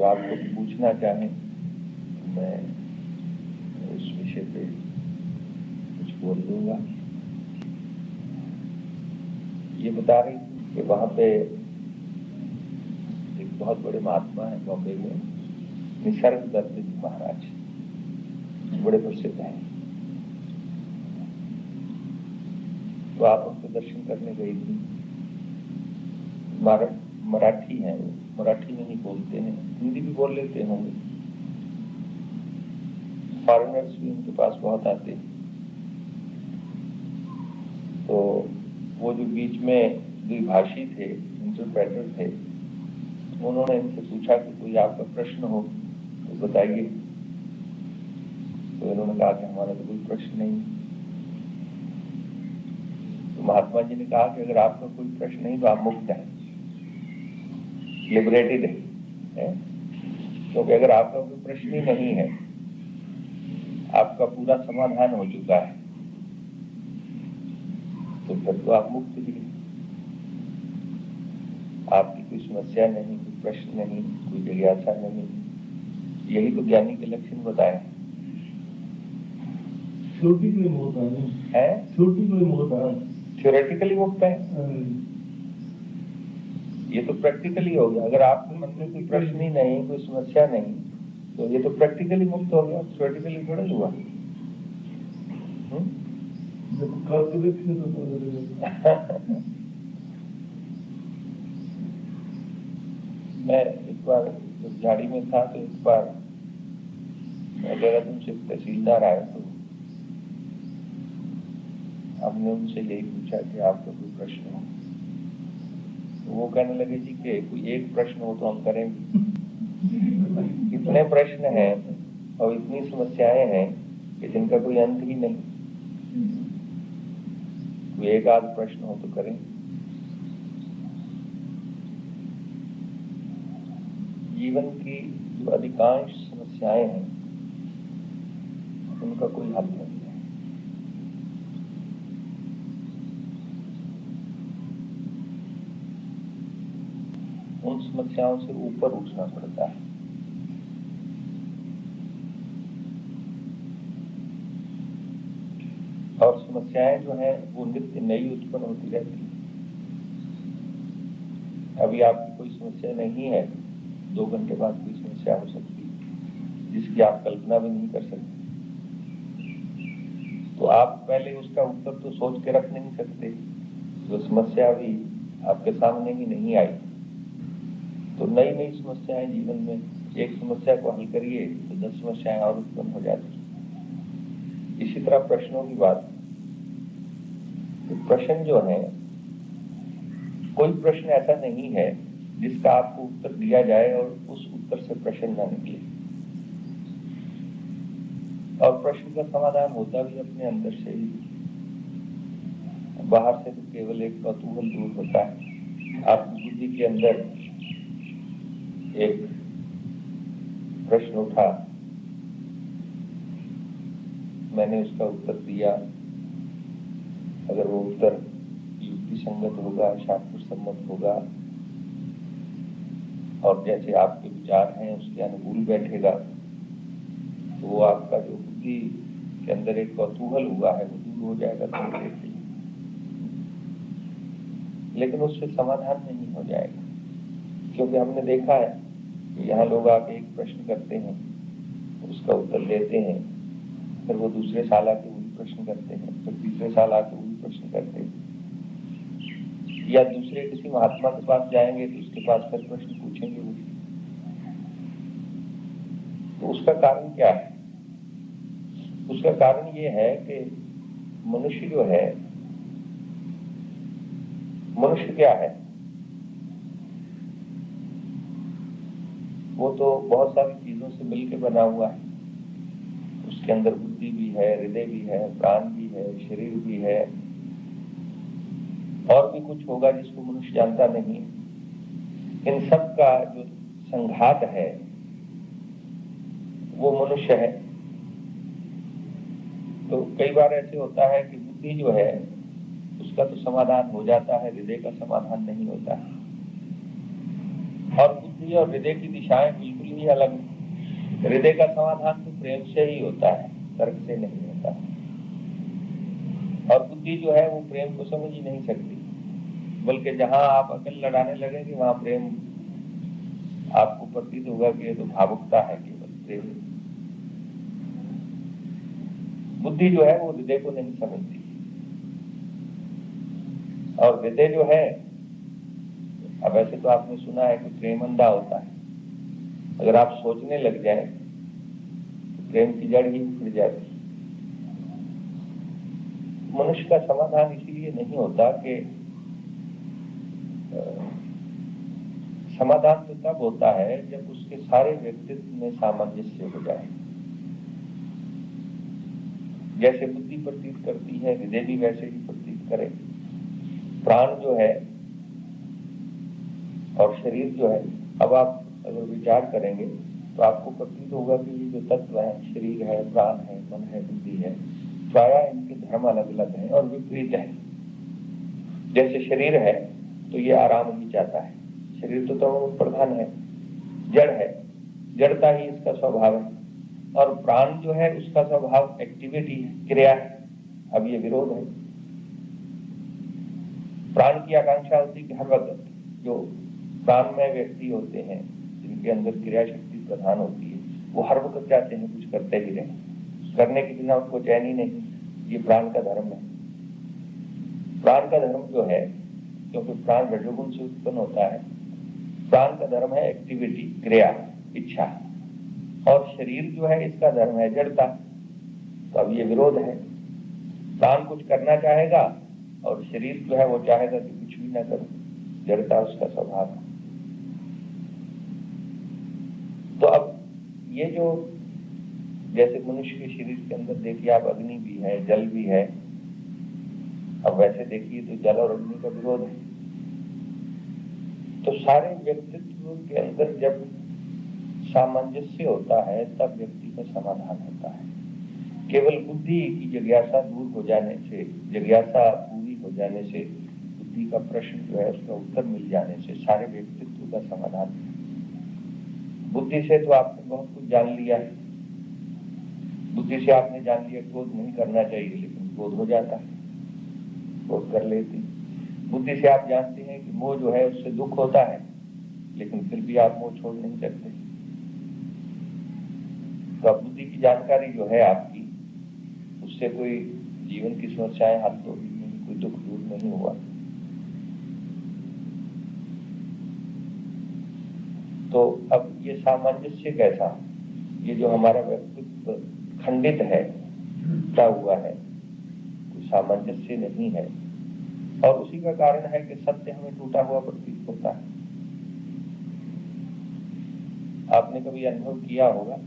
आपको पूछना चाहें तो मैं उस विषय पे कुछ बोल दूंगा। ये बता रही थी कि वहाँ पे एक बहुत बड़े महात्मा है बॉम्बे में, निसर्ग दत्त जी महाराज, बड़े प्रसिद्ध हैं। तो आप उनके दर्शन करने गई थी। मराठी हैं, वो मराठी में ही बोलते हैं, हिंदी भी बोल लेते होंगे। फॉरेनर्स भी उनके पास बहुत आते हैं। तो वो जो बीच में द्विभाषी थे, इंटरप्रेटर थे, उन्होंने इनसे पूछा कि कोई आपका प्रश्न हो तो बताइए। तो इन्होंने कहा कि हमारा तो कोई प्रश्न नहीं। तो महात्मा जी ने कहा कि अगर आपका कोई प्रश्न नहीं तो आप मुक्त हैं, लिबरेटेड है। क्योंकि अगर आपका कोई प्रश्न ही नहीं है, आपका पूरा समाधान हो चुका है, तो फिर तो आप मुक्त ही हैं। आपकी कोई समस्या नहीं, कोई प्रश्न नहीं, कोई जिज्ञासा नहीं। यही तो ज्ञानी के लक्षण बताए हैं। थ्योरेटिकली मुक्त है, ये तो प्रैक्टिकली हो गया। अगर आपके मन में कोई प्रश्न ही नहीं, कोई समस्या नहीं, तो ये तो प्रैक्टिकली मुक्त हो गया, थ्योरेटिकली थोड़ा हुआ। मैं एक बार जब झाड़ी में था तो एक बार देहरादून से तहसीलदार आए, तो हमने उनसे यही पूछा कि आपका कोई प्रश्न हो। तो वो कहने लगे जी कि कोई एक प्रश्न हो तो हम करेंगे। इतने प्रश्न हैं और इतनी समस्याएं हैं कि जिनका कोई अंत ही नहीं। कोई एक आध प्रश्न हो तो करें। जीवन की जो अधिकांश समस्याएं हैं उनका कोई हल नहीं है। उन समस्याओं से ऊपर उठना पड़ता है। और समस्याएं जो हैं वो नित्य नई उत्पन्न होती रहती है। अभी आपकी कोई समस्या नहीं है, 2 घंटे बाद कोई समस्या हो सकती है जिसकी आप कल्पना भी नहीं कर सकते। तो आप पहले उसका उत्तर तो सोच के रख नहीं सकते। जो समस्या भी आपके सामने ही नहीं आई, तो नई नई समस्याएं जीवन में, एक समस्या को हल करिए तो 10 समस्याएं और उत्पन्न हो जाती। इसी तरह प्रश्नों की बात, तो प्रश्न जो है, कोई प्रश्न ऐसा नहीं है जिसका आपको उत्तर दिया जाए और उस उत्तर से प्रश्न न निकले। और प्रश्न का समाधान होता भी अपने अंदर से ही, बाहर से तो केवल एक कौतूहल दूर होता है। आपकी बुद्धि के अंदर एक प्रश्न उठा, मैंने उसका उत्तर दिया। अगर वो उत्तर युक्ति संगत होगा, शास्त्र सम्मत होगा और जैसे आपके विचार हैं उसके अनुकूल बैठेगा, तो वो आपका जो बुद्धि के अंदर एक कौतूहल हुआ है वो दूर हो जाएगा थोड़ी देर के लिए। लेकिन उससे समाधान नहीं हो जाएगा, क्योंकि हमने देखा है कि यहाँ लोग आके एक प्रश्न करते हैं, उसका उत्तर देते हैं, फिर वो दूसरे साल आके वही प्रश्न करते हैं, फिर तीसरे साल आके वही प्रश्न करते हैं, या दूसरे किसी महात्मा के पास जाएंगे तो उसके पास फिर प्रश्न पूछेंगे वो। तो उसका कारण क्या है? उसका कारण ये है कि मनुष्य जो है, मनुष्य क्या है? वो तो बहुत सारी चीजों से मिलकर बना हुआ है। उसके अंदर बुद्धि भी है, हृदय भी है, प्राण भी है, शरीर भी है, और भी कुछ होगा जिसको मनुष्य जानता नहीं। इन सब का जो संघात है वो मनुष्य है। तो कई बार ऐसे होता है कि बुद्धि जो है उसका तो समाधान हो जाता है, हृदय का समाधान नहीं होता है। और बुद्धि और हृदय की दिशाएं बिल्कुल ही इसलिए अलग है। हृदय का समाधान तो प्रेम से ही होता है, तर्क से नहीं होता। और बुद्धि जो है वो प्रेम को समझ ही नहीं सकती, बल्कि जहां आप अकल लड़ाने लगेंगे वहां प्रेम आपको प्रतीत होगा कि ये तो भावुकता है, केवल प्रेम। बुद्धि जो है वो हृदय को नहीं समझती, और हृदय जो है, अब वैसे तो आपने सुना है कि प्रेम अंधा होता है। अगर आप सोचने लग जाए तो प्रेम की जड़ ही उखड़ जाती। मनुष्य का समाधान इसीलिए नहीं होता कि समाधान तो तब होता है जब उसके सारे व्यक्तित्व में सामंजस्य हो जाए। जैसे बुद्धि प्रतीत करती है, हृदय भी वैसे ही प्रतीत करे। प्राण जो है और शरीर जो है, अब आप अगर विचार करेंगे तो आपको प्रतीत होगा कि ये जो तत्व है, शरीर है, प्राण है, मन है, बुद्धि है, प्रायः इनके धर्म अलग अलग हैं और विपरीत है। जैसे शरीर है तो ये आराम ही चाहता है, शरीर तो प्रधान है, जड़ है, जड़ता ही इसका स्वभाव है। और प्राण जो है उसका स्वभाव एक्टिविटी है, क्रिया है। अब ये विरोध है। प्राण की आकांक्षा होती है कि हर वक्त जो प्राणमय व्यक्ति होते हैं, जिनके अंदर क्रिया शक्ति प्रधान होती है, वो हर वक्त चाहते हैं कुछ करते ही रहे, करने के बिना उनको चैन ही नहीं। ये प्राण का धर्म है। प्राण का धर्म जो है, क्योंकि प्राण रजोगुण से उत्पन्न होता है, प्राण का धर्म है एक्टिविटी, क्रिया, इच्छा। और शरीर जो है इसका धर्म है जड़ता। तो अब ये विरोध है। प्राण कुछ करना चाहेगा और शरीर जो है वो चाहेगा कि कुछ भी ना करो, जड़ता उसका स्वभाव है। तो अब ये जो, जैसे मनुष्य के शरीर के अंदर देखिए आप, अग्नि भी है, जल भी है। अब वैसे देखिए तो जल और अग्नि का विरोध है। तो सारे व्यक्तित्व के अंदर जब सामंजस्य होता है तब व्यक्ति का समाधान होता है। केवल बुद्धि की जिज्ञासा दूर हो जाने से, जिज्ञासा पूरी हो जाने से, बुद्धि का प्रश्न जो है उसका उत्तर मिल जाने से सारे व्यक्तित्व का समाधान। बुद्धि से तो आपने बहुत कुछ जान लिया है। बुद्धि से आपने जान लिया क्रोध नहीं करना चाहिए, लेकिन क्रोध हो जाता है, क्रोध कर लेती। बुद्धि से आप जानते हैं कि मोह जो है उससे दुख होता है, लेकिन फिर भी आप मोह छोड़ नहीं सकते। तो बुद्धि की जानकारी जो है आपकी, उससे कोई जीवन की समस्याएं हल तो नहीं, कोई दुख दूर नहीं हुआ। तो अब ये सामंजस्य कैसा, ये जो हमारा व्यक्तित्व खंडित है, टूटा हुआ है, कोई सामंजस्य नहीं है, और उसी का कारण है कि सत्य हमें टूटा हुआ प्रतीत होता है। आपने कभी अनुभव किया होगा,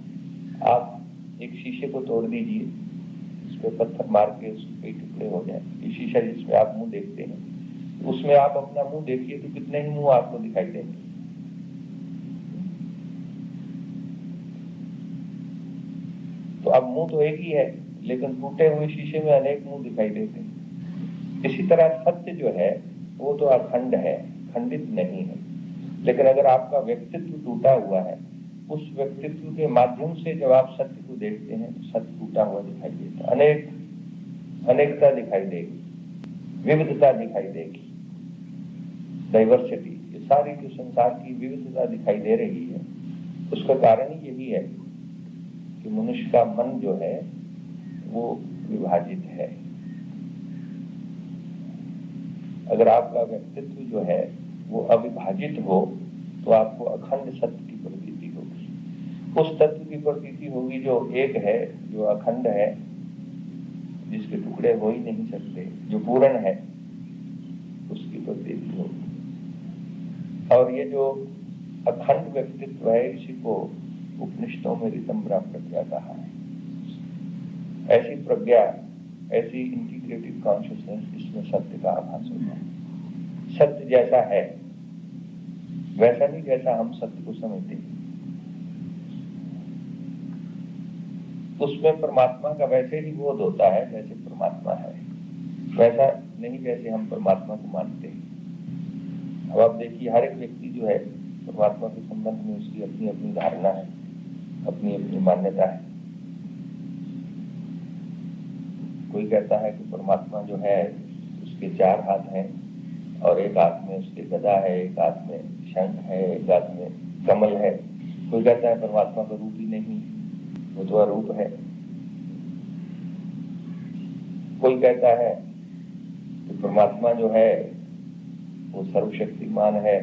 आप एक शीशे को तोड़ दीजिए, इस पे पत्थर मार के उसके टुकड़े हो जाए। ये शीशा जिसमें आप मुंह देखते हैं, उसमें आप अपना मुंह देखिए तो कितने ही मुंह आपको दिखाई देंगे। तो अब मुंह तो एक ही है, लेकिन टूटे हुए शीशे में अनेक मुंह दिखाई देते हैं। इसी तरह सत्य जो है वो तो अखंड है, खंडित नहीं है। लेकिन अगर आपका व्यक्तित्व टूटा हुआ है, उस व्यक्तित्व के माध्यम से जब आप सत्य को देखते हैं तो सत्य टूटा हुआ दिखाई देता है। अनेकता दिखाई देगी, विविधता दिखाई देगी, डाइवर्सिटी। ये सारी जो संसार की विविधता दिखाई दे रही है, उसका कारण ही यही है कि मनुष्य का मन जो है वो विभाजित है। अगर आपका व्यक्तित्व जो है वो अविभाजित हो तो आपको अखंड सत्य की प्रतीति होगी। उस तत्व की प्रतीति होगी जो एक है, जो अखंड है, जिसके टुकड़े हो ही नहीं सकते, जो पूर्ण है, उसकी प्रतीति होगी। और ये जो अखंड व्यक्तित्व है, इसी को उपनिषदों में ऋतंभरा प्रज्ञा कहा है। ऐसी प्रज्ञा, ऐसी इंटीग्रेटेड कॉन्शियसनेस, इसमें सत्य का आभास होता है। सत्य जैसा है वैसा नहीं जैसा हम सत्य को समझते हैं। उसमें परमात्मा का वैसे ही बोध होता है जैसे परमात्मा है, वैसा नहीं जैसे हम परमात्मा को मानते हैं। अब आप देखिए, हर एक व्यक्ति जो है परमात्मा के संबंध में उसकी अपनी अपनी धारणा है, अपनी अपनी मान्यता है। कोई कहता है कि परमात्मा जो है उसके 4 हाथ हैं और एक हाथ में उसके गदा है, एक हाथ में शंख है, एक हाथ में कमल है। कोई कहता है परमात्मा का रूप ही नहीं, वो तो अरूप है। कोई कहता है कि परमात्मा जो है वो सर्वशक्तिमान है,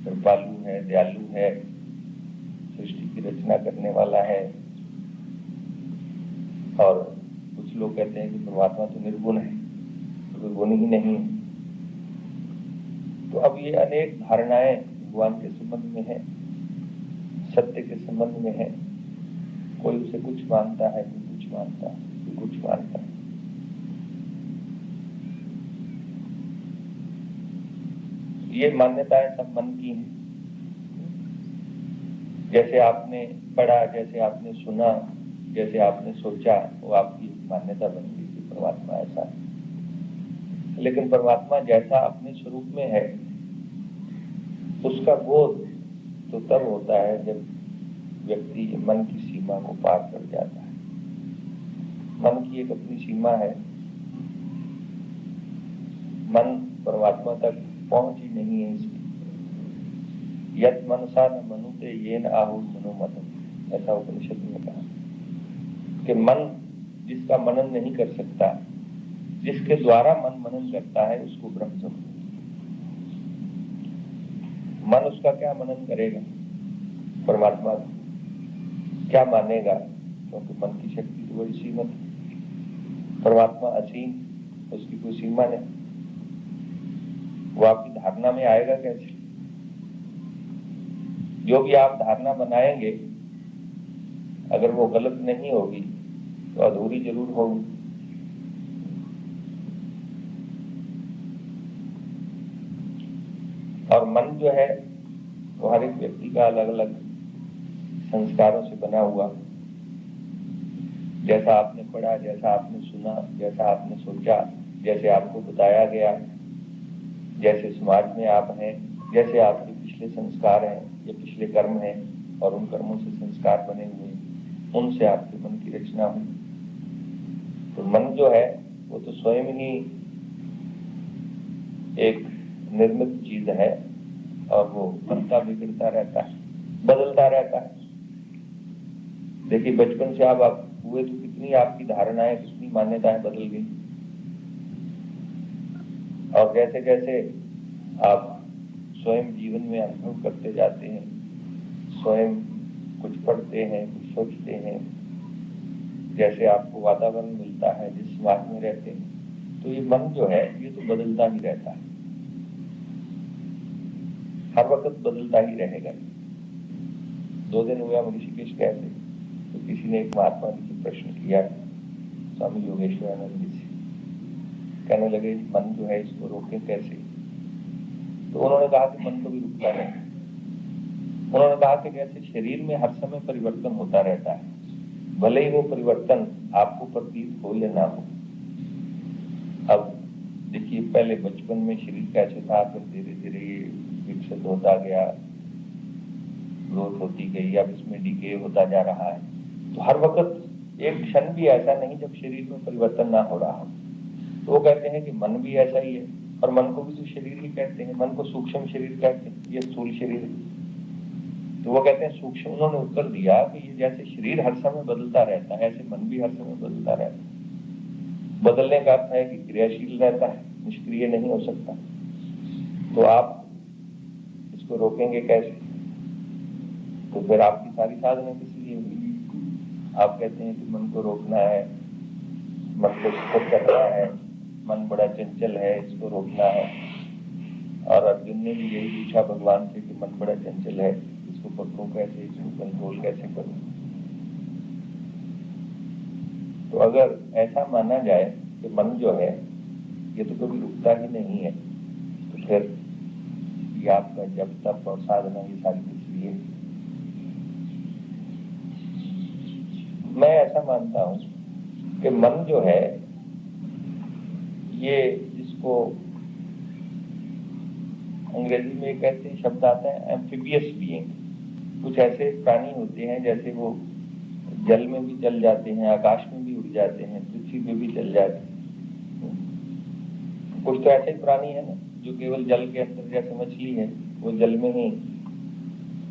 कृपालु है, दयालु है, सृष्टि की रचना करने वाला है। और कुछ लोग कहते हैं कि परमात्मा तो निर्गुण है, तो कोई गुण ही नहीं। तो अब ये अनेक धारणाएं भगवान के संबंध में है, सत्य के संबंध में है। कोई उसे कुछ मानता है, कोई कुछ मानता है, कोई कुछ मानता है। ये मान्यताएं सब मन की हैं। जैसे आपने पढ़ा, जैसे आपने सुना, जैसे आपने सोचा, वो आपकी मान्यता बन गई कि परमात्मा ऐसा है। लेकिन परमात्मा जैसा अपने स्वरूप में है उसका बोध तो तब होता है जब व्यक्ति मन की सीमा को पार कर जाता है। मन की एक अपनी सीमा है, मन परमात्मा तक पहुंच ही नहीं है इसकी। यत मनसा न मनुते येन आहुर मनोमतम्, ऐसा उपनिषद में कहा कि मन जिसका मनन नहीं कर सकता, जिसके द्वारा मन मनन करता है उसको ब्रह्म समझो। मन उसका क्या मनन करेगा, परमात्मा क्या मानेगा, क्योंकि मन की शक्ति तो बड़ी सीमित है। परमात्मा असीम, उसकी कोई सीमा नहीं। वो आपकी धारणा में आएगा कैसे? जो भी आप धारणा बनाएंगे अगर वो गलत नहीं होगी तो अधूरी जरूर होगी। और मन जो है वो हर एक व्यक्ति का अलग अलग संस्कारों से बना हुआ। जैसा आपने पढ़ा, जैसा आपने सुना, जैसा आपने सोचा, जैसे आपको बताया गया, जैसे समाज में आप हैं, जैसे आपके पिछले संस्कार हैं या पिछले कर्म हैं और उन कर्मों से संस्कार बने हुए हैं, उनसे आपके मन की रचना हुई। तो मन जो है वो तो स्वयं ही एक निर्मित चीज है और वो बनता बिगड़ता रहता है, बदलता रहता है। देखिए बचपन से आप हुए तो कितनी आपकी धारणाएं, कितनी मान्यताएं बदल गई। और जैसे जैसे आप स्वयं जीवन में अनुभव करते जाते हैं, स्वयं कुछ पढ़ते हैं, कुछ सोचते हैं, जैसे आपको वातावरण मिलता है, जिस समाज में रहते हैं, तो ये मन जो है ये तो बदलता ही रहता है, हर वक्त बदलता ही रहेगा। 2 दिन हुआ हम ऋषिकेश गए थे, तो किसी ने एक महात्मा जी से प्रश्न किया, स्वामी योगेश्वरानंद जी से। कहने लगे मन जो है इसको रोके कैसे? तो उन्होंने कहा कि मन कभी रुकता नहीं। उन्होंने कहा कि जैसे शरीर में हर समय परिवर्तन होता रहता है, भले ही वो परिवर्तन आपको प्रतीत हो या ना हो। अब देखिए पहले बचपन में शरीर कैसे था, फिर धीरे धीरे ये विकसित होता गया, ग्रोथ होती गई, अब इसमें डिके होता जा रहा है। तो हर वक्त एक क्षण भी ऐसा नहीं जब शरीर में परिवर्तन ना हो रहा हो। तो वो कहते हैं कि मन भी ऐसा ही है, और मन को भी तो शरीर ही कहते हैं, मन को सूक्ष्म शरीर कहते हैं, ये स्थूल शरीर है। तो वो कहते हैं सूक्ष्म, उन्होंने उत्तर दिया कि ये जैसे शरीर हर समय बदलता रहता है, ऐसे मन भी हर समय बदलता रहता है। बदलने का अर्थ है कि क्रियाशील रहता है, निष्क्रिय नहीं हो सकता। तो आप इसको रोकेंगे कैसे? तो फिर आपकी सारी साधना किस लिए हुई? आप कहते हैं कि मन को रोकना है, मन को स्थिर करना है, मन बड़ा चंचल है, इसको रोकना है। और अर्जुन ने भी यही पूछा भगवान से कि मन बड़ा चंचल है, इसको पकड़ूं कैसे, इसको कंट्रोल कैसे करूं? तो अगर ऐसा माना जाए कि मन जो है ये तो कभी रुकता ही नहीं है, तो फिर ये आपका जब तक और साधना ये सारी किस लिए? मैं ऐसा मानता हूं कि मन जो है ये जिसको अंग्रेजी में एक ऐसे शब्द आता है एम्फीबियस बीइंग। कुछ ऐसे प्राणी होते हैं जैसे वो जल में भी चल जाते हैं, आकाश में भी उड़ जाते हैं, पृथ्वी पे भी चल जाते हैं। कुछ तो ऐसे प्राणी है ना जो केवल जल के अंदर, जैसे मछली है वो जल में ही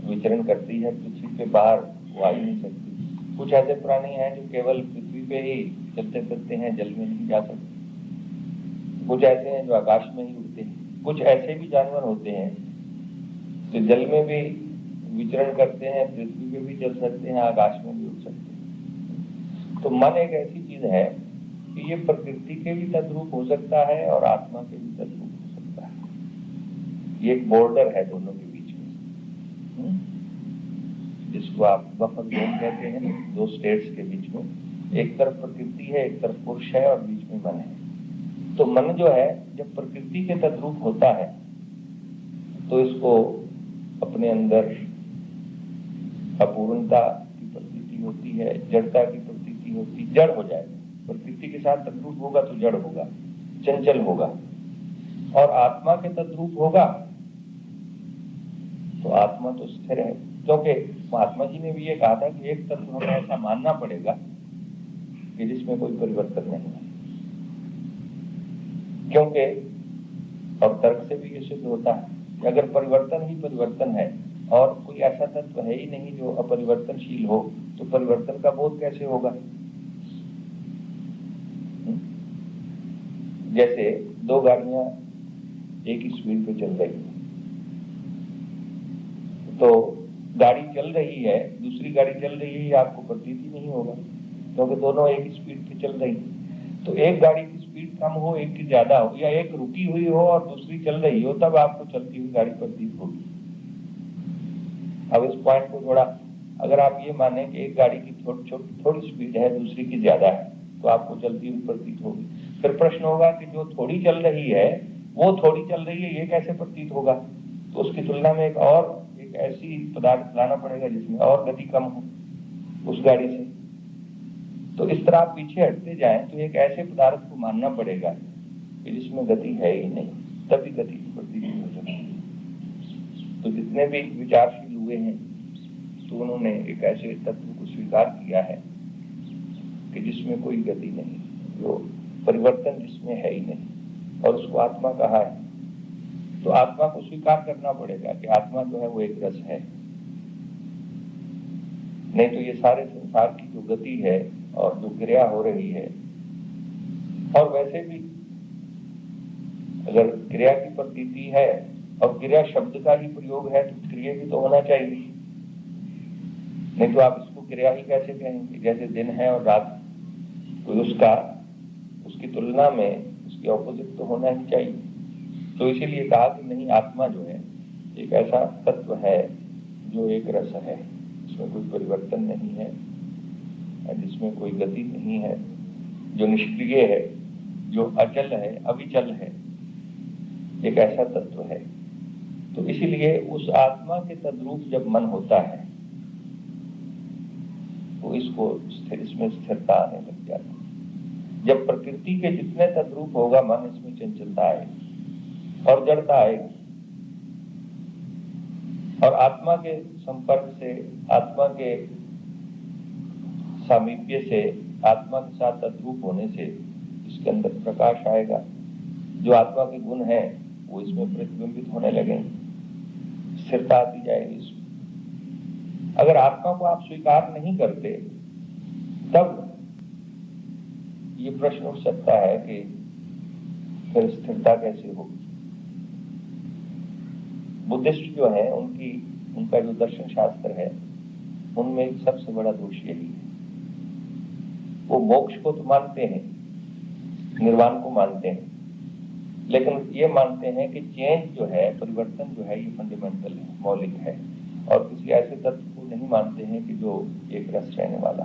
विचरण करती है, पृथ्वी पे बाहर वो आ ही नहीं सकती। कुछ ऐसे प्राणी हैं जो केवल पृथ्वी पे ही चलते फिरते हैं, जल में नहीं जा सकते। कुछ ऐसे हैं जो आकाश में ही उड़ते हैं। कुछ ऐसे भी जानवर होते हैं जो जल में भी विचरण करते हैं, पृथ्वी पे भी चल सकते हैं, आकाश में भी उड़ सकते हैं। तो मन एक ऐसी चीज है कि ये प्रकृति के भी तद्रूप हो सकता है और आत्मा के भी तद्रूप हो सकता है। ये एक बॉर्डर है दोनों के बीच में, जिसको आप बफर जोन कहते हैं, दो स्टेट्स के बीच में। एक तरफ प्रकृति है, एक तरफ पुरुष है और बीच में मन है। तो मन जो है जब प्रकृति के तद्रूप होता है तो इसको अपने अंदर अपूर्णता की प्रतीति होती है, जड़ता की प्रतीति होती, जड़ हो जाएगा। प्रकृति के साथ तद्रूप होगा तो जड़ होगा, चंचल होगा। और आत्मा के तद्रूप होगा तो आत्मा तो स्थिर है। क्योंकि महात्मा जी ने भी ये कहा था कि एक तत्व हमें ऐसा मानना पड़ेगा कि जिसमें कोई परिवर्तन नहीं है। क्योंकि और तर्क से भी ये सिद्ध होता है कि अगर परिवर्तन ही परिवर्तन है और कोई ऐसा तत्व है ही नहीं जो अपरिवर्तनशील हो, तो परिवर्तन का बोध कैसे होगा। जैसे दो गाड़ियां एक ही स्पीड पे चल रही है, तो गाड़ी चल रही है, दूसरी गाड़ी चल रही है, ये आपको प्रतीत ही नहीं होगा, क्योंकि दोनों एक ही स्पीड पे चल रही है। तो एक गाड़ी की स्पीड कम हो, एक की ज्यादा हो, या एक रुकी हुई हो और दूसरी चल रही हो, तब आपको चलती हुई गाड़ी प्रतीत होगी। अब इस पॉइंट को थोड़ा, अगर आप ये माने कि एक गाड़ी की थोड़ी स्पीड है, दूसरी की ज्यादा है, तो आपको चलती हुई प्रतीत होगी। फिर प्रश्न होगा कि जो थोड़ी चल रही है वो थोड़ी चल रही है, ये कैसे प्रतीत होगा। तो उसकी तुलना में एक ऐसी पदार्थ लाना पड़ेगा जिसमें और गति कम हो उस गाड़ी से। तो इस तरह आप पीछे हटते जाएं तो एक ऐसे पदार्थ को मानना पड़ेगा कि जिसमें गति है ही नहीं, तभी गति की प्रतीति हो सकती है। तो जितने भी विचारशील हुए हैं तो उन्होंने एक ऐसे तत्व को स्वीकार किया है कि जिसमें कोई गति नहीं, जो परिवर्तन जिसमें है ही नहीं, और उसको आत्मा कहा है। तो आत्मा को स्वीकार करना पड़ेगा कि आत्मा जो है वो एक रस है। नहीं तो ये सारे संसार की जो गति है और जो क्रिया हो रही है, और वैसे भी अगर क्रिया की प्रतीति है और क्रिया शब्द का ही प्रयोग है तो क्रिया भी तो होना चाहिए, नहीं तो आप इसको क्रिया ही कैसे कहेंगे। जैसे दिन है और रात, तो उसकी तुलना में उसकी ऑपोजिट तो होना ही चाहिए। तो इसीलिए कहा कि नहीं, आत्मा जो है एक ऐसा तत्व है जो एक रस है, जिसमें कोई परिवर्तन नहीं है, जिसमें कोई गति नहीं है, जो निष्क्रिय है, जो अचल है, अविचल है, एक ऐसा तत्व है। तो इसीलिए उस आत्मा के तद्रूप जब मन होता है तो इसमें स्थिरता आने लग जाती है। जब प्रकृति के जितने तद्रूप होगा मन, इसमें चंचलता आएगी और जड़ता आएगी। और आत्मा के संपर्क से, आत्मा के सामीप्य से, आत्मा के साथ तद्रूप होने से इसके अंदर प्रकाश आएगा। जो आत्मा के गुण हैं वो इसमें प्रतिबिंबित होने लगेंगे, स्थिरता आती जाएगी इसमें। अगर आत्मा को आप स्वीकार नहीं करते तब ये प्रश्न उठ सकता है कि फिर स्थिरता कैसे होगी। बुद्धिस्ट जो है उनका जो दर्शन शास्त्र है उनमें एक सबसे बड़ा दोष यही है, वो मोक्ष को तो मानते हैं, निर्वाण को मानते हैं, लेकिन ये मानते हैं कि चेंज जो है, परिवर्तन जो है, ये फंडामेंटल है, मौलिक है, और किसी ऐसे तत्व को नहीं मानते हैं कि जो एक रस रहने वाला।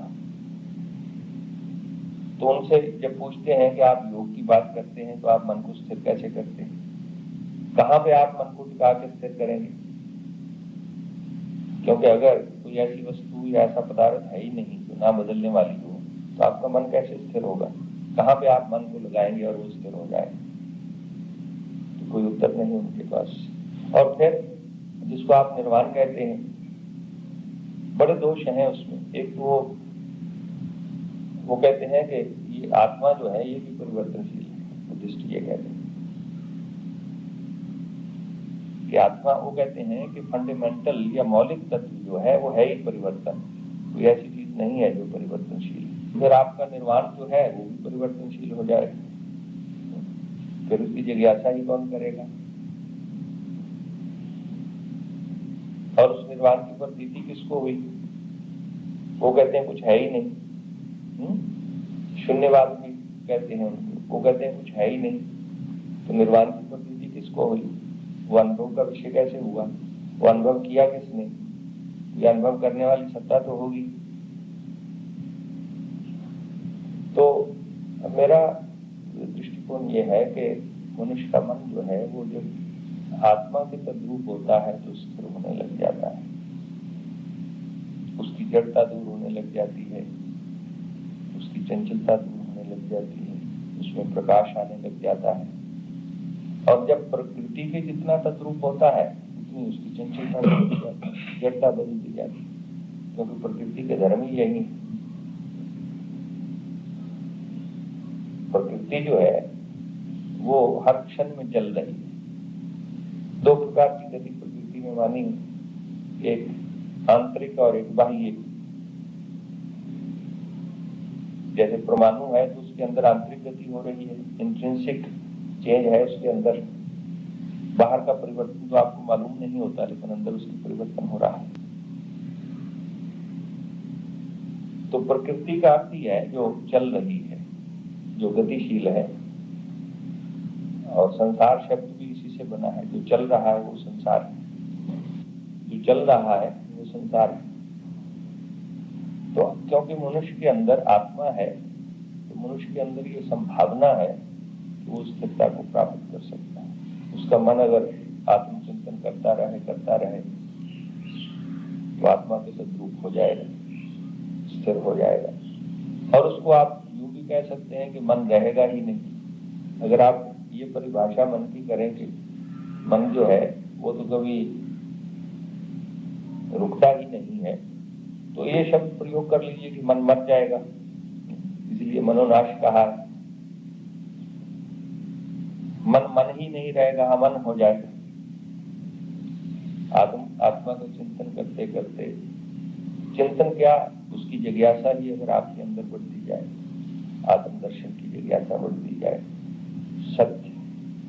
तो उनसे जब पूछते हैं कि आप योग की बात करते हैं तो आप मन को स्थिर कैसे करते हैं, कहाँ पे आप मन को टिका के स्थिर करेंगे। क्योंकि अगर कोई ऐसी वस्तु या ऐसा पदार्थ है ही नहीं जो ना बदलने वाली हो, तो आपका मन कैसे स्थिर होगा। कहाँ पे आप मन को लगाएंगे और वो स्थिर हो जाएगा। तो कोई उत्तर नहीं उनके पास। और फिर जिसको आप निर्वाण कहते हैं, बड़े दोष हैं उसमें। एक तो वो कहते हैं कि ये आत्मा जो है ये भी परिवर्तनशील है। बुद्धिस्ट ये कहते हैं कि आत्मा, वो कहते हैं कि फंडामेंटल या मौलिक तत्व जो है वो है ही परिवर्तन, कोई ऐसी चीज नहीं है जो परिवर्तनशील है। फिर आपका निर्वाण जो है वो भी परिवर्तनशील हो जाएगा, फिर उसकी जिज्ञासा ही कौन करेगा? और उस निर्वाण की प्रतीति किसको हुई? वो कहते हैं कुछ है ही नहीं। शून्यवाद भी कहते हैं उनको, वो कहते हैं कुछ है ही नहीं। तो निर्वाण की प्रतीति किसको हुई? वो अनुभव का विषय कैसे हुआ? वो अनुभव किया किसने? ये अनुभव करने वाली सत्ता तो होगी। तो मेरा दृष्टिकोण ये है कि मनुष्य का मन जो है वो जब आत्मा के तद्रूप होता है तो स्थिर होने लग जाता है, उसकी जड़ता दूर होने लग जाती है, उसकी चंचलता दूर होने लग जाती है, उसमें प्रकाश आने लग जाता है। और जब प्रकृति के जितना तद्रूप होता है उतनी उसकी चंचलता बदलती जाती है, जड़ता बदलती जाती है, क्योंकि प्रकृति के धर्म ही यही है। प्रकृति जो है वो हर क्षण में चल रही है। दो प्रकार की गति प्रकृति में मानी, एक आंतरिक और एक बाह्य। जैसे परमाणु है तो उसके अंदर आंतरिक गति हो रही है, इंट्रिंसिक चेंज है उसके अंदर, बाहर का परिवर्तन तो आपको मालूम नहीं होता लेकिन अंदर उसकी परिवर्तन हो रहा है। तो प्रकृति का अर्थ ही है जो चल रही है, जो गतिशील है। और संसार शब्द भी इसी से बना है, जो चल रहा है वो संसार है, जो चल रहा है वो संसार है। तो क्योंकि मनुष्य के अंदर आत्मा है तो मनुष्य के अंदर ये संभावना है कि वो स्थिरता को प्राप्त कर सकता है। उसका मन अगर आत्मचिंतन करता रहे तो आत्मा के तद्रूप हो जाएगा, स्थिर हो जाएगा। और उसको आप यूं भी कह सकते हैं कि मन रहेगा ही नहीं। अगर आप ये परिभाषा मन की करेंगे, मन जो है वो तो कभी रुकता ही नहीं है, तो ये शब्द प्रयोग कर लीजिए कि मन मर जाएगा, इसलिए मनोनाश कहा है। मन ही नहीं रहेगा, अमन हो जाएगा। आत्मा का चिंतन करते करते, चिंतन क्या, उसकी जिज्ञासा ही अगर आपके अंदर बढ़ती जाए, आत्मदर्शन की जिज्ञासा बढ़ती जाए, सत्य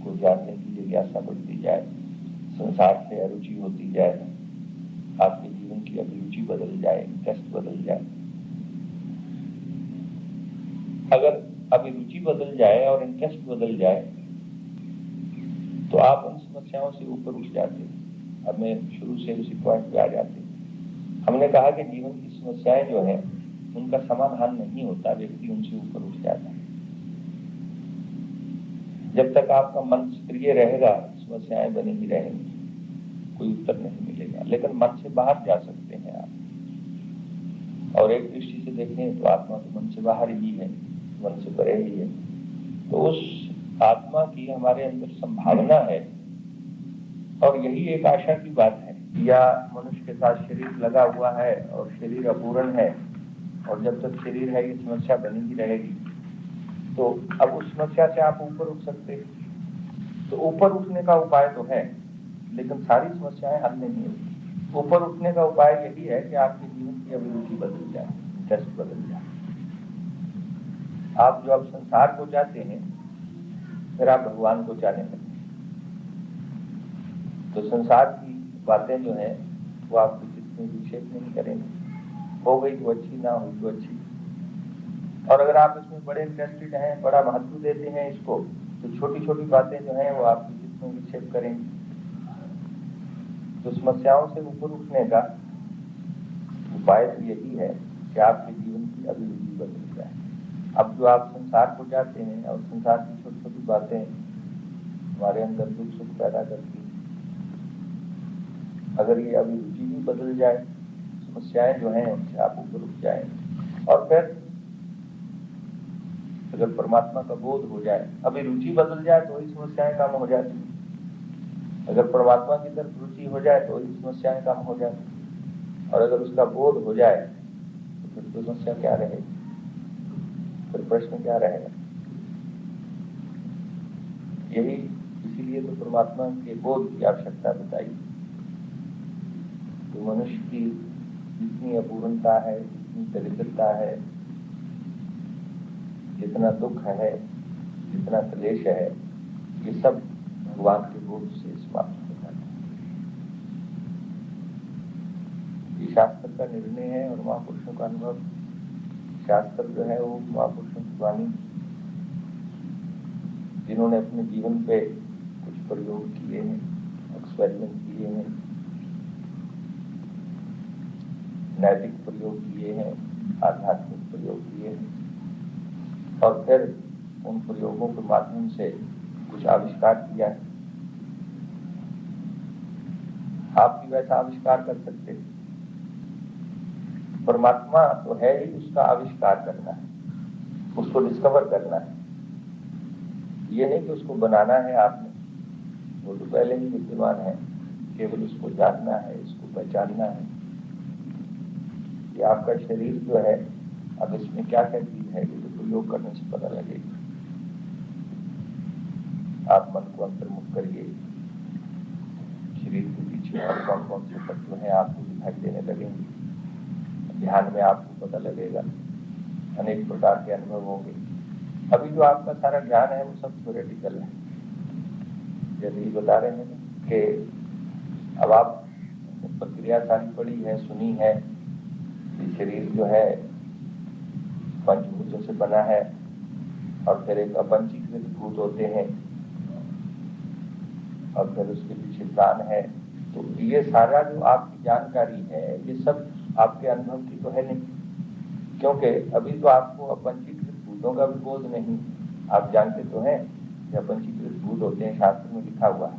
को जानने की जिज्ञासा बढ़ती जाए, संसार से अरुचि होती जाए, आपके जीवन की अभिरुचि बदल जाए, इंटरेस्ट बदल जाए। अगर अभिरुचि बदल जाए और इंटरेस्ट बदल जाए तो आप उन समस्याओं से ऊपर उठ जाते हैं। अब मैं शुरू से उसी पॉइंट पे आ जाते हैं। हमने कहा कि जीवन की समस्याएं जो है उनका समाधान नहीं होता, व्यक्ति उनसे ऊपर उठ जाता है। जब तक आपका मन सक्रिय रहेगा समस्याएं बनी ही रहेंगी, कोई उत्तर नहीं मिलेगा। लेकिन मन से बाहर जा सकते हैं आप, और एक दृष्टि से देखें तो आत्मा तो मन से बाहर ही है, मन से परे ही है। तो उस आत्मा की हमारे अंदर संभावना है, और यही एक आशा की बात है। या मनुष्य के साथ शरीर लगा हुआ है और शरीर अपूर्ण है, और जब तक शरीर है ये समस्या बनी ही रहेगी। तो अब उस समस्या से आप ऊपर उठ सकते हैं। तो ऊपर उठने का उपाय तो है, लेकिन सारी समस्याएं हल नहीं होती। ऊपर उठने का उपाय यही है कि आपके जीवन की अभिरुचि बदल जाए, इंटरेस्ट बदल जाए। आप जो अब संसार को चाहते हैं फिर आप भगवान को चाहने लगते। तो संसार की बातें जो हैं वो आपके चित्त में विक्षेप नहीं करेंगे। हो गई तो अच्छी, ना हुई तो अच्छी। और अगर आप इसमें बड़े इंटरेस्टेड हैं, बड़ा महत्व देते हैं इसको, तो छोटी छोटी बातें जो हैं वो आपके चित्त में विक्षेप करेंगी। तो समस्याओं से ऊपर उठने का उपाय तो यही है कि आपके जीवन की अभिरुचि बदल जाए। अब जो आप संसार को चाहते हैं और संसार की छोटी छोटी बातें हमारे अंदर दुख सुख पैदा करती हैं, अगर ये अभिरुचि भी बदल जाए, समस्याएं जो हैं उनसे आप ऊपर उठ जाएंगे। और फिर अगर परमात्मा का बोध हो जाए, अभिरुचि बदल जाए तो ही समस्याएं कम हो जाती हैं। अगर परमात्मा की तरफ रुचि हो जाए तो ही समस्याएं कम हो जाए, और अगर उसका बोध हो जाए तो फिर तो समस्या क्या रहेगी, फिर प्रश्न क्या रहेगा। यही इसीलिए तो परमात्मा के बोध की आवश्यकता बताई। तो मनुष्य की जितनी अपूर्णता है, जितनी दरिद्रता है, जितना दुख है, जितना क्लेश है, ये सब भगवान के बोध से समाप्त हो जाता है। ये शास्त्र का निर्णय है और महापुरुषों का अनुभव। शास्त्र जो है वो महापुरुषों की वाणी, जिन्होंने अपने जीवन पे कुछ प्रयोग किए हैं, एक्सपेरिमेंट किए हैं, नैतिक प्रयोग किए हैं, आध्यात्मिक प्रयोग किए हैं, और फिर उन प्रयोगों के माध्यम से कुछ आविष्कार किया है। आप भी वैसा आविष्कार कर सकते हैं। परमात्मा तो है ही, उसका आविष्कार करना है, उसको डिस्कवर करना है। ये नहीं कि उसको बनाना है आपने, वो तो पहले ही विद्यमान है, केवल उसको जानना है, इसको पहचानना है। ये आपका शरीर जो है, अब इसमें क्या क्या चीज है, ये तो प्रयोग करने से पता लगेगा। आप मन को अंतर्मुख करिए, शरीर के पीछे और कौन कौन से तत्व हैं आपको दिखाई देने लगेंगे। ध्यान में आपको पता लगेगा, अनेक प्रकार के अनुभव होंगे। अभी जो आपका सारा ज्ञान है वो सब थ्योरेटिकल है। जैसे ही बता रहे हैं कि अब आप प्रक्रिया सारी पढ़ी है, सुनी है, ये शरीर जो है पंचभूतों से बना है, और फिर एक अपंचीकृत भूत होते हैं, और फिर उसके पीछे प्राण है। तो ये सारा जो आपकी जानकारी है, ये सब आपके अनुभव की तो है नहीं, क्योंकि अभी तो आपको अपंचीकृत भूतों का भी बोध नहीं। आप जानते तो हैं कि अपंचीकृत भूत होते हैं, शास्त्र में लिखा हुआ है।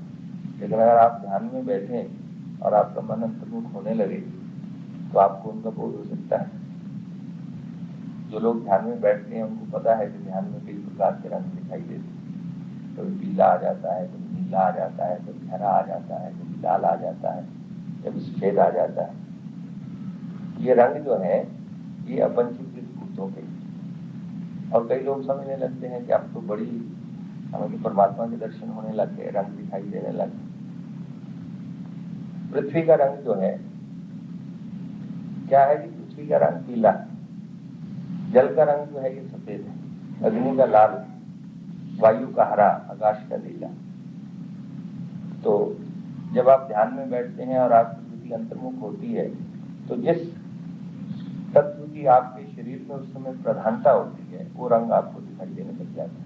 लेकिन अगर आप ध्यान में बैठे और आपका मन अंतर्मुख होने लगे तो आपको उनका बोध हो सकता है। जो लोग ध्यान में बैठते हैं उनको पता है कि ध्यान में कई प्रकार के रंग दिखाई देते हैं। कभी पीला आ जाता है, कभी नीला आ जाता है, कभी हरा आ जाता है, कभी लाल आ जाता है, कभी सफेद आ जाता है। ये रंग जो है ये अपंचीकृत भूतों के। और कई लोग समझने लगते हैं कि अब तो बड़ी हमें परमात्मा के दर्शन होने लग गए, रंग दिखाई देने लगे। पृथ्वी का रंग जो है क्या है कि पृथ्वी का रंग पीला है, जल का रंग जो है ये सफेद है, अग्नि का लाल, वायु का हरा, आकाश का नीला। तो जब आप ध्यान में बैठते हैं और आपकी बुद्धि अंतर्मुख होती है तो जिस तत्व की आपके शरीर में उस समय प्रधानता होती है वो रंग आपको दिखाई देने लग जाता है।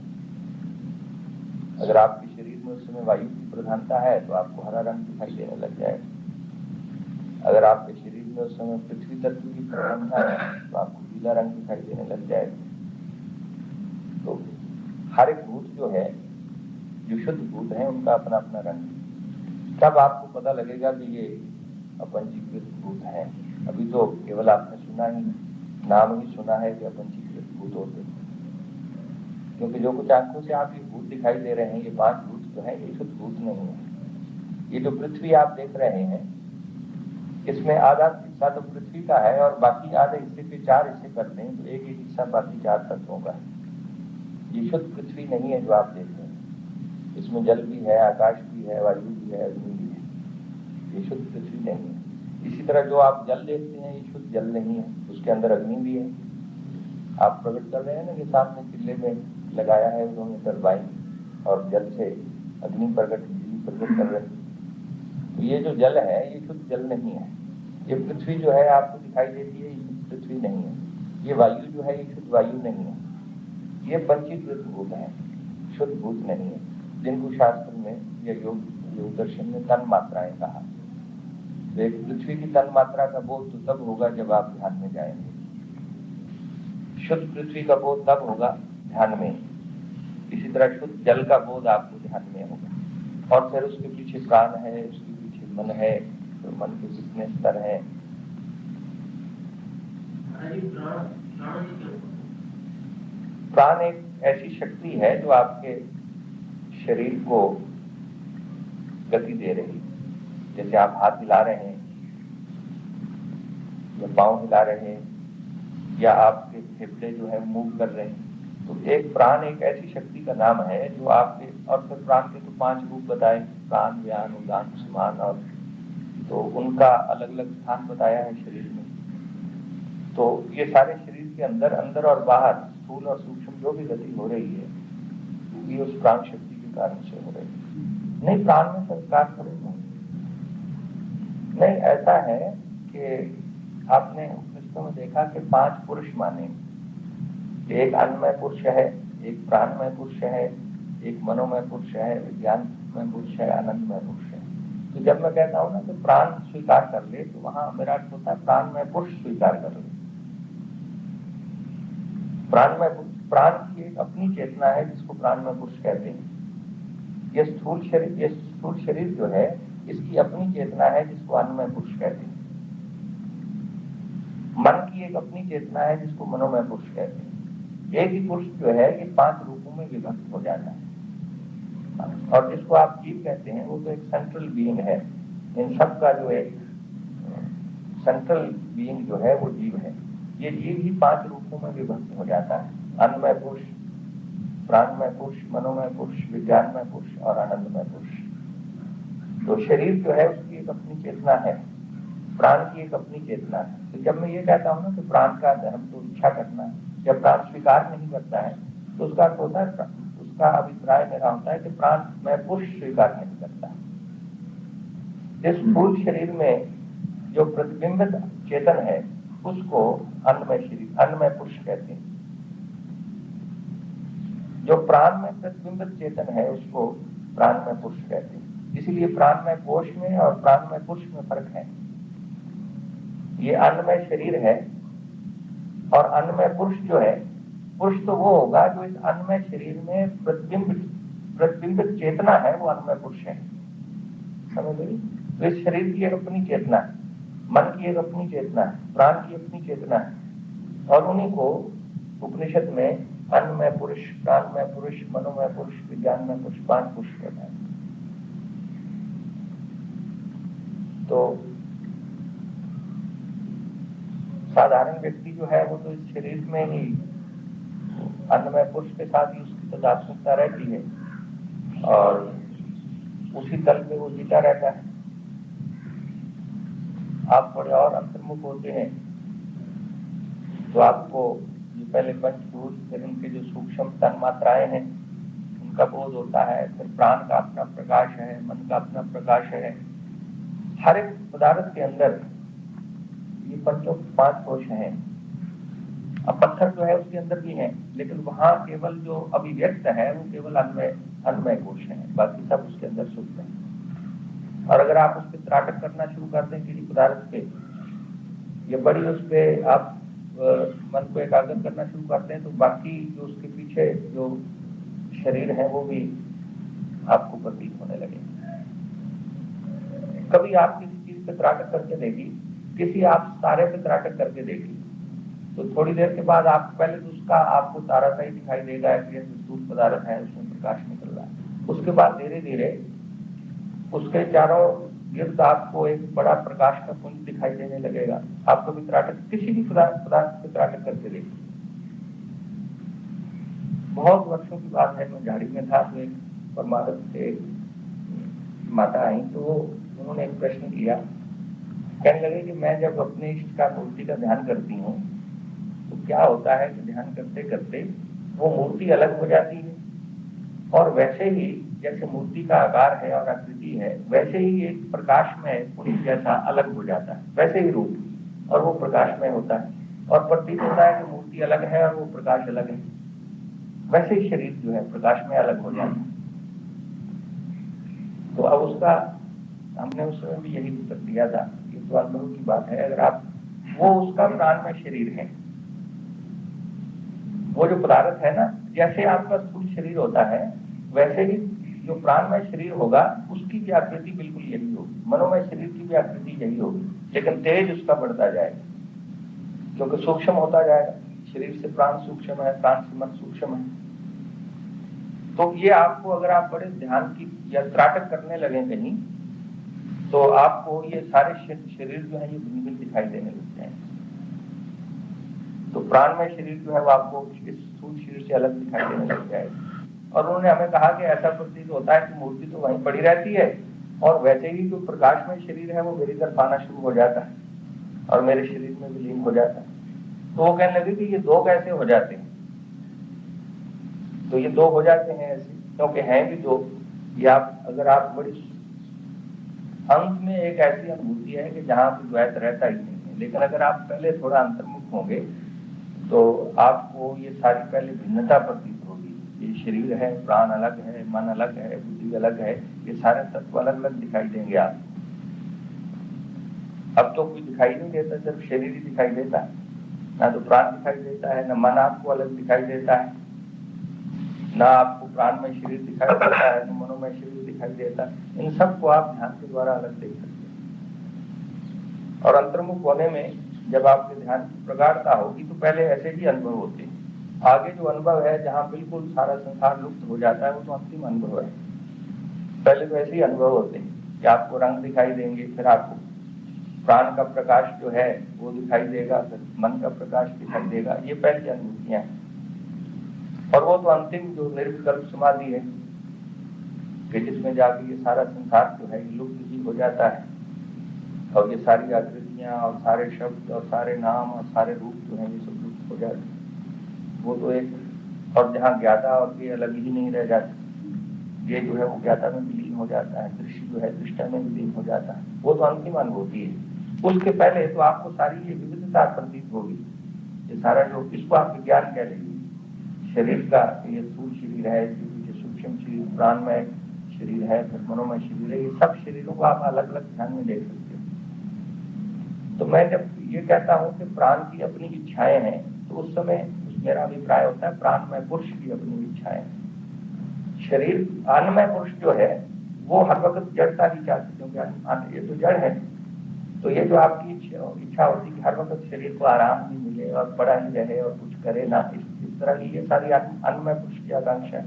अगर आपके शरीर में उस समय वायु की प्रधानता है तो आपको हरा रंग दिखाई देने लग जाएगा। अगर आपके शरीर में उस समय पृथ्वी तत्व की प्रधानता है तो आपको पीला रंग दिखाई देने लग जाएगा। तो हर एक भूत जो है, जो शुद्ध भूत है, उनका अपना अपना रंग है। तब आपको पता लगेगा कि ये अपंचीकृत भूत है। अभी तो केवल आपने सुना ही, नाम ही सुना है कि अपंचीकृत भूत होते हैं, क्योंकि जो कुछ आंखों से आप ये भूत दिखाई दे रहे हैं, ये 5 भूत जो है ये शुद्ध भूत नहीं है। ये जो पृथ्वी आप देख रहे हैं, इसमें आधा हिस्सा तो पृथ्वी का है और बाकी आधे हिस्से के 4 हिस्से करते हैं, तो एक एक हिस्सा बाकी 4 तत्वों का है। ये शुद्ध पृथ्वी नहीं है जो आप देख रहे हैं। इसमें जल भी है, आकाश भी है, वायु भी है, अग्नि भी है। ये शुद्ध पृथ्वी नहीं है। इसी तरह जो आप जल देखते हैं ये शुद्ध जल नहीं है, उसके अंदर अग्नि भी है। आप प्रकट कर रहे हैं ना कि सामने किले में लगाया है उन्होंने टरबाइन, और जल से अग्नि प्रकट, बिजली प्रकट कर रहे हैं। तो ये जो जल है ये शुद्ध जल नहीं है। ये पृथ्वी जो है आपको दिखाई देती है, ये शुद्ध पृथ्वी नहीं है। ये वायु जो है ये शुद्ध वायु नहीं है। ये पंचीकृत भूत है, शुद्ध भूत नहीं है, जिनको शास्त्र में या योग दर्शन में तन मात्राएं कहा। एक पृथ्वी की तन मात्रा का बोध तो तब होगा जब आप ध्यान में जाएंगे। शुद्ध पृथ्वी का बोध तब होगा ध्यान में। इसी तरह शुद्ध जल का बोध आपको ध्यान में होगा। और फिर उसके पीछे प्राण है, उसके पीछे मन है, तो मन के कितने स्तर हैं। प्राण एक ऐसी शक्ति है जो आपके शरीर को गति दे रही है। जैसे आप हाथ हिला रहे हैं या पांव हिला रहे हैं या आपके फेफड़े जो है मूव कर रहे हैं, तो एक प्राण एक ऐसी शक्ति का नाम है जो आपके, और फिर प्राण के तो 5 रूप बताए, प्राण, व्यान, उदान, समान, और तो उनका अलग अलग स्थान बताया है शरीर में। तो ये सारे शरीर के अंदर अंदर और बाहर स्थूल और सूक्ष्म जो भी गति हो रही है ये उस प्राण शक्ति के कारण से हो रही है। नहीं, प्राण में संस्कार थोड़े नहीं, ऐसा है कि आपने उपनिषदों में देखा कि 5 पुरुष माने, एक अन्नमय पुरुष है, एक प्राणमय पुरुष है, एक मनोमय पुरुष है, विज्ञानमय पुरुष है, आनंदमय पुरुष है। तो जब मैं कहता हूं ना कि प्राण स्वीकार कर ले, तो वहां मेरा अर्थ होता है प्राणमय पुरुष स्वीकार कर ले। प्राणमय पुरुष, प्राण की एक अपनी चेतना है जिसको प्राणमय पुरुष कहते हैं। ये स्थूल शरीर जो है इसकी अपनी चेतना है जिसको अन्नमय पुरुष कहते हैं। मन की एक अपनी चेतना है जिसको मनोमय पुरुष कहते हैं। एक ही पुरुष जो है ये 5 रूपों में विभक्त हो जाता है, और जिसको आप जीव कहते हैं वो तो एक सेंट्रल बीइंग है। इन सब का जो एक सेंट्रल बीइंग जो है वो जीव है। ये जीव ही 5 रूपों में विभक्त हो जाता है, अन्नमय पुरुष, प्राणमय पुरुष, मनोमय पुरुष, विज्ञानमय पुरुष और आनंदमय पुरुष। तो शरीर जो है उसकी एक अपनी चेतना है, प्राण की एक अपनी चेतना है। तो जब मैं ये कहता हूँ ना कि प्राण का धर्म तो इच्छा करना है, जब प्राण स्वीकार नहीं करता है तो उसका अर्थ होता है, उसका अभिप्राय मेरा होता है कि प्राण में पुरुष स्वीकार नहीं करता है। इस स्थूल शरीर में जो प्रतिबिंबित चेतन है उसको अन्नमय शरीर, अन्नमय पुरुष कहते हैं। जो प्राण में प्रतिबिंबित चेतन है उसको प्राणमय पुरुष कहते हैं। इसीलिए प्राणमय कोश में और प्राणमय पुरुष में फर्क है। ये अन्नमय शरीर है, और अन्नमय पुरुष जो है, पुरुष तो वो होगा जो इस अन्नमय शरीर में प्रतिबिंबित चेतना है, वो अन्नमय पुरुष है। समझ गई? तो इस शरीर की एक अपनी चेतना है, मन की एक अपनी चेतना है, प्राण की अपनी चेतना है, और उन्हीं को उपनिषद में अन्नमय पुरुष, प्राणमय पुरुष, मनोमय पुरुष, विज्ञानमय पुरुष, 5 पुरुष कहता है। तो साधारण व्यक्ति जो है वो तो इस शरीर में ही अन्नमय पुरुष के साथ ही उसकी तादात्म्यता रहती है, और उसी तल पे वो जीता रहता है। आप थोड़े और अंतर्मुख होते हैं तो आपको जो पहले पंचभूत, फिर उनके जो सूक्ष्म तन मात्राएं हैं उनका बोध होता है, फिर प्राण का अपना प्रकाश है, मन का अपना प्रकाश है। हर एक पदार्थ के अंदर ये 5 कोश हैं। अब पत्थर जो है उसके अंदर भी है, लेकिन वहां केवल जो अभिव्यक्त है वो केवल अन्नमय कोश है, बाकी सब उसके अंदर सुप्त है। और अगर आप उस पर त्राटक करना शुरू कर दें किसी पदार्थ पे, या बड़ी उस पर आप मन को एकाग्र करना शुरू करते हैं, तो बाकी जो उसके पीछे जो शरीर है वो भी आपको प्रतीत होने लगे। कभी आप किसी चीज पे त्राटक करके देखिए, किसी आप तारे पे त्राटक करके देखिए, तो थोड़ी देर के बाद आप पहले तो उसका आपको तारा सा ही दिखाई देगा कि यह स्थूल पदार्थ है, उसमें प्रकाश निकल रहा है। उसके बाद धीरे धीरे उसके चारों गिर्द आपको एक बड़ा प्रकाश का पुंज दिखाई देने लगेगा। आप कभी त्राटक किसी भी पदार्थ पे त्राटक करके देखिए। बहुत वर्षों की बात है, मैं झाड़ी में था तो एक परमारथ से माता आई, तो उन्होंने एक प्रश्न किया। कहने लगे कि मैं जब अपने इष्ट का मूर्ति का ध्यान करती हूँ तो क्या होता है कि ध्यान करते करते वो मूर्ति अलग हो जाती है, और वैसे ही जैसे मूर्ति का आकार है और आकृति है, वैसे ही एक प्रकाश में पुंज जैसा अलग हो जाता है, वैसे ही रूप, और वो प्रकाश में होता है, और प्रतीत होता है कि मूर्ति अलग है और वो प्रकाश अलग है। वैसे ही शरीर जो है प्रकाश में अलग हो जाता है। तो अब उसका हमने उस समय भी यही उत्तर दिया था। ये तो अनुभव की बात है। अगर आप वो उसका प्राण में शरीर है, वो जो पदार्थ है ना, जैसे आपका स्थूल शरीर होता है वैसे ही जो प्राणमय शरीर होगा उसकी भी आकृति बिल्कुल यही होगी, मनोमय शरीर की भी आकृति यही होगी, लेकिन तेज उसका बढ़ता जाएगा क्योंकि सूक्ष्म होता जाएगा। शरीर से प्राण सूक्ष्म है, प्राण से मन सूक्ष्म है। तो ये आपको, अगर आप बड़े ध्यान की या त्राटक करने लगे कहीं, तो आपको ये सारे शरीर जो है ये भिन्न भिन्न दिखाई देने लगते हैं। तो प्राणमय शरीर जो है वो आपको इस स्थूल शरीर से अलग दिखाई देने लग जाएगा। और उन्होंने हमें कहा कि ऐसा प्रतीत होता है कि मूर्ति तो वहीं पड़ी रहती है, और वैसे ही जो प्रकाशमय शरीर है वो मेरी तरफ आना शुरू हो जाता है और मेरे शरीर में विलीन हो जाता है। तो वो कहने लगे कि ये दो कैसे हो जाते हैं? तो ये दो हो जाते हैं ऐसे क्योंकि हैं भी दो। ये आप, अगर आप बड़ी अंत में एक ऐसी अनुभूति है कि जहां पर द्वैत रहता ही नहीं है, लेकिन अगर आप पहले थोड़ा अंतर्मुख होंगे तो आपको ये सारी पहले भिन्नता प्रतीत होगी। ये शरीर है, प्राण अलग है, मन अलग है, बुद्धि अलग है, ये सारे तत्व अलग अलग दिखाई देंगे आपको। अब तो कुछ दिखाई नहीं देता, सिर्फ शरीर ही दिखाई देता है, ना तो प्राण दिखाई देता है, ना मन आपको अलग दिखाई देता है, ना आपको प्राणमय शरीर दिखाई देता है, ना मनोमय शरीर दिखाई देता है। इन सबको आप ध्यान के द्वारा अलग देख सकते हैं। और अंतर्मुख होने में जब आपके ध्यान की प्रगाढ़ता होगी तो पहले ऐसे ही अनुभव होते हैं। आगे जो अनुभव है जहां बिल्कुल सारा संसार लुप्त हो जाता है वो तो अंतिम अनुभव है। पहले तो ऐसे ही अनुभव होते हैं कि आपको रंग दिखाई देंगे, फिर आपको प्राण का प्रकाश जो है वो दिखाई देगा, फिर मन का प्रकाश दिखाई देगा। ये पहली अनुभूतियां हैं। और वो तो अंतिम जो निर्विकल्प समाधि है कि जिसमें जाके ये सारा संसार जो है लुप्त ही हो जाता है और ये सारी आकृतियां और सारे शब्द और सारे नाम और सारे रूप जो है ये सब लुप्त हो जाते हैं। वो तो एक, और जहाँ ज्ञाता और ये अलग ही नहीं रह जाते, ये जो है वो ज्ञाता में विलीन हो जाता है, दृश्य जो है दृष्टा में विलीन हो जाता है। वो तो अंतिम अनुभूति है। उसके पहले तो आपको सारी ये विविधता प्रतीत होगी। ये सारा जो, इसको आप विज्ञान कह लेंगे शरीर का, ये स्थूल शरीर है, सूक्ष्म शरीर, प्राणमय शरीर है, फिर मनोमय शरीर है। ये सब शरीरों को आप अलग अलग ध्यान में देख सकते हैं। तो मैं जब ये कहता हूं कि प्राण की अपनी इच्छाएं हैं, तो उस समय मेरा अभिप्राय होता है प्राणमय पुरुष की अपनी इच्छाएं। शरीर अन्नमय पुरुष जो है वो हर वक्त जड़ता ही चाहते, क्योंकि ये तो जड़ है। तो ये जो आपकी इच्छा होती है कि हर वक्त शरीर को आराम भी मिले और पड़ा ही रहे और कुछ करे ना, इस तरह की ये सारी अन्नमय पुरुष की आकांक्षा है।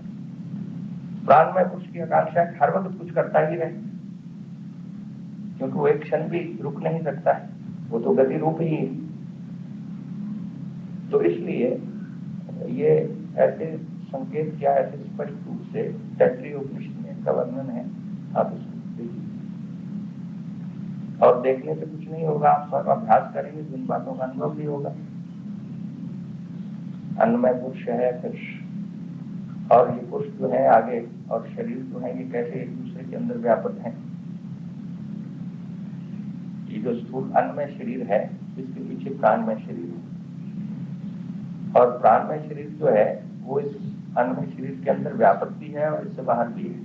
प्राणमय पुरुष की आकांक्षा है हर वक्त कुछ करता ही रहे, क्योंकि वो एक क्षण भी रुक नहीं सकता है, वो तो गति रूप ही है। तो इसलिए ये ऐसे संकेत क्या ऐसे स्पष्ट रूप से तैत्तिरीय उपनिषद में इसका वर्णन है। आप इसको देखिए, और देखने से कुछ नहीं होगा, आप सब अभ्यास करेंगे तो इन बातों का अनुभव भी होगा। अन्नमय पुरुष है, फिर और ये पुरुष जो है आगे और शरीर जो है ये कैसे एक दूसरे के अंदर व्यापक हैं। ये जो स्थूल अन्नमय शरीर है इसके पीछे प्राणमय शरीर है, और प्राणमय शरीर जो है वो इस अन्नमय शरीर के अंदर व्यापक भी है और इससे बाहर भी है।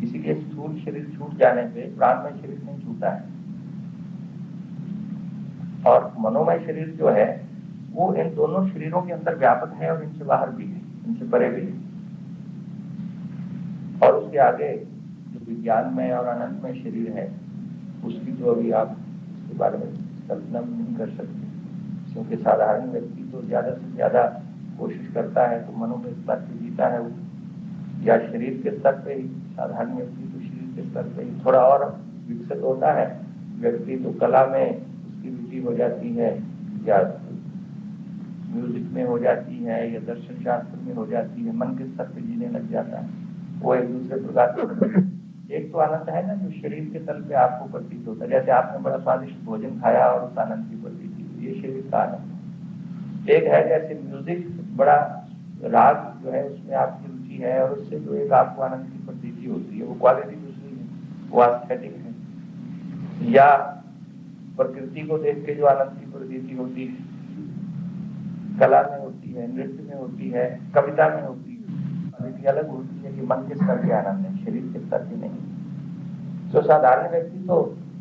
इसीलिए स्थूल शरीर छूट जाने पे प्राणमय शरीर नहीं छूटा है। और मनोमय शरीर जो है वो इन दोनों शरीरों के अंदर व्यापक है और इनसे बाहर भी है, इनसे परे भी है। और उसके आगे जो विज्ञानमय और आनंदमय शरीर है उसकी तो अभी आप इसके बारे में कल्पना भी नहीं कर सकते, क्योंकि साधारण व्यक्ति तो ज्यादा से ज्यादा कोशिश करता है तो मनोमय स्तर पे जीता है वो, या शरीर के स्तर पे ही। साधारण व्यक्ति तो शरीर के स्तर पे ही थोड़ा और विकसित होता है व्यक्ति तो कला में उसकी रुचि हो जाती है, या म्यूजिक में हो जाती है, या दर्शन शास्त्र में हो जाती है, मन के स्तर पे जीने लग जाता है। वो एक दूसरे प्रकार का एक तो आनंद है ना जो शरीर के तल पे आपको प्रतीत होता है, जैसे आपने बड़ा स्वादिष्ट भोजन खाया और उस आनंद की प्रतीति हुई, ये शरीर का आनंद। एक है जैसे म्यूजिक, बड़ा राग जो है उसमें आपकी रुचि है और उससे जो एक आपको आनंद की प्रतीति होती है, वो क्वालिटी दूसरी है, वो एस्थेटिक है। या प्रकृति को देख के जो आनंद की प्रतीति होती है, कला में होती है, नृत्य में होती है, कविता में होती है, अलग होती है कि मन के स्तर के आनंद है, शरीर के स्तर के नहीं। तो साधारण व्यक्ति तो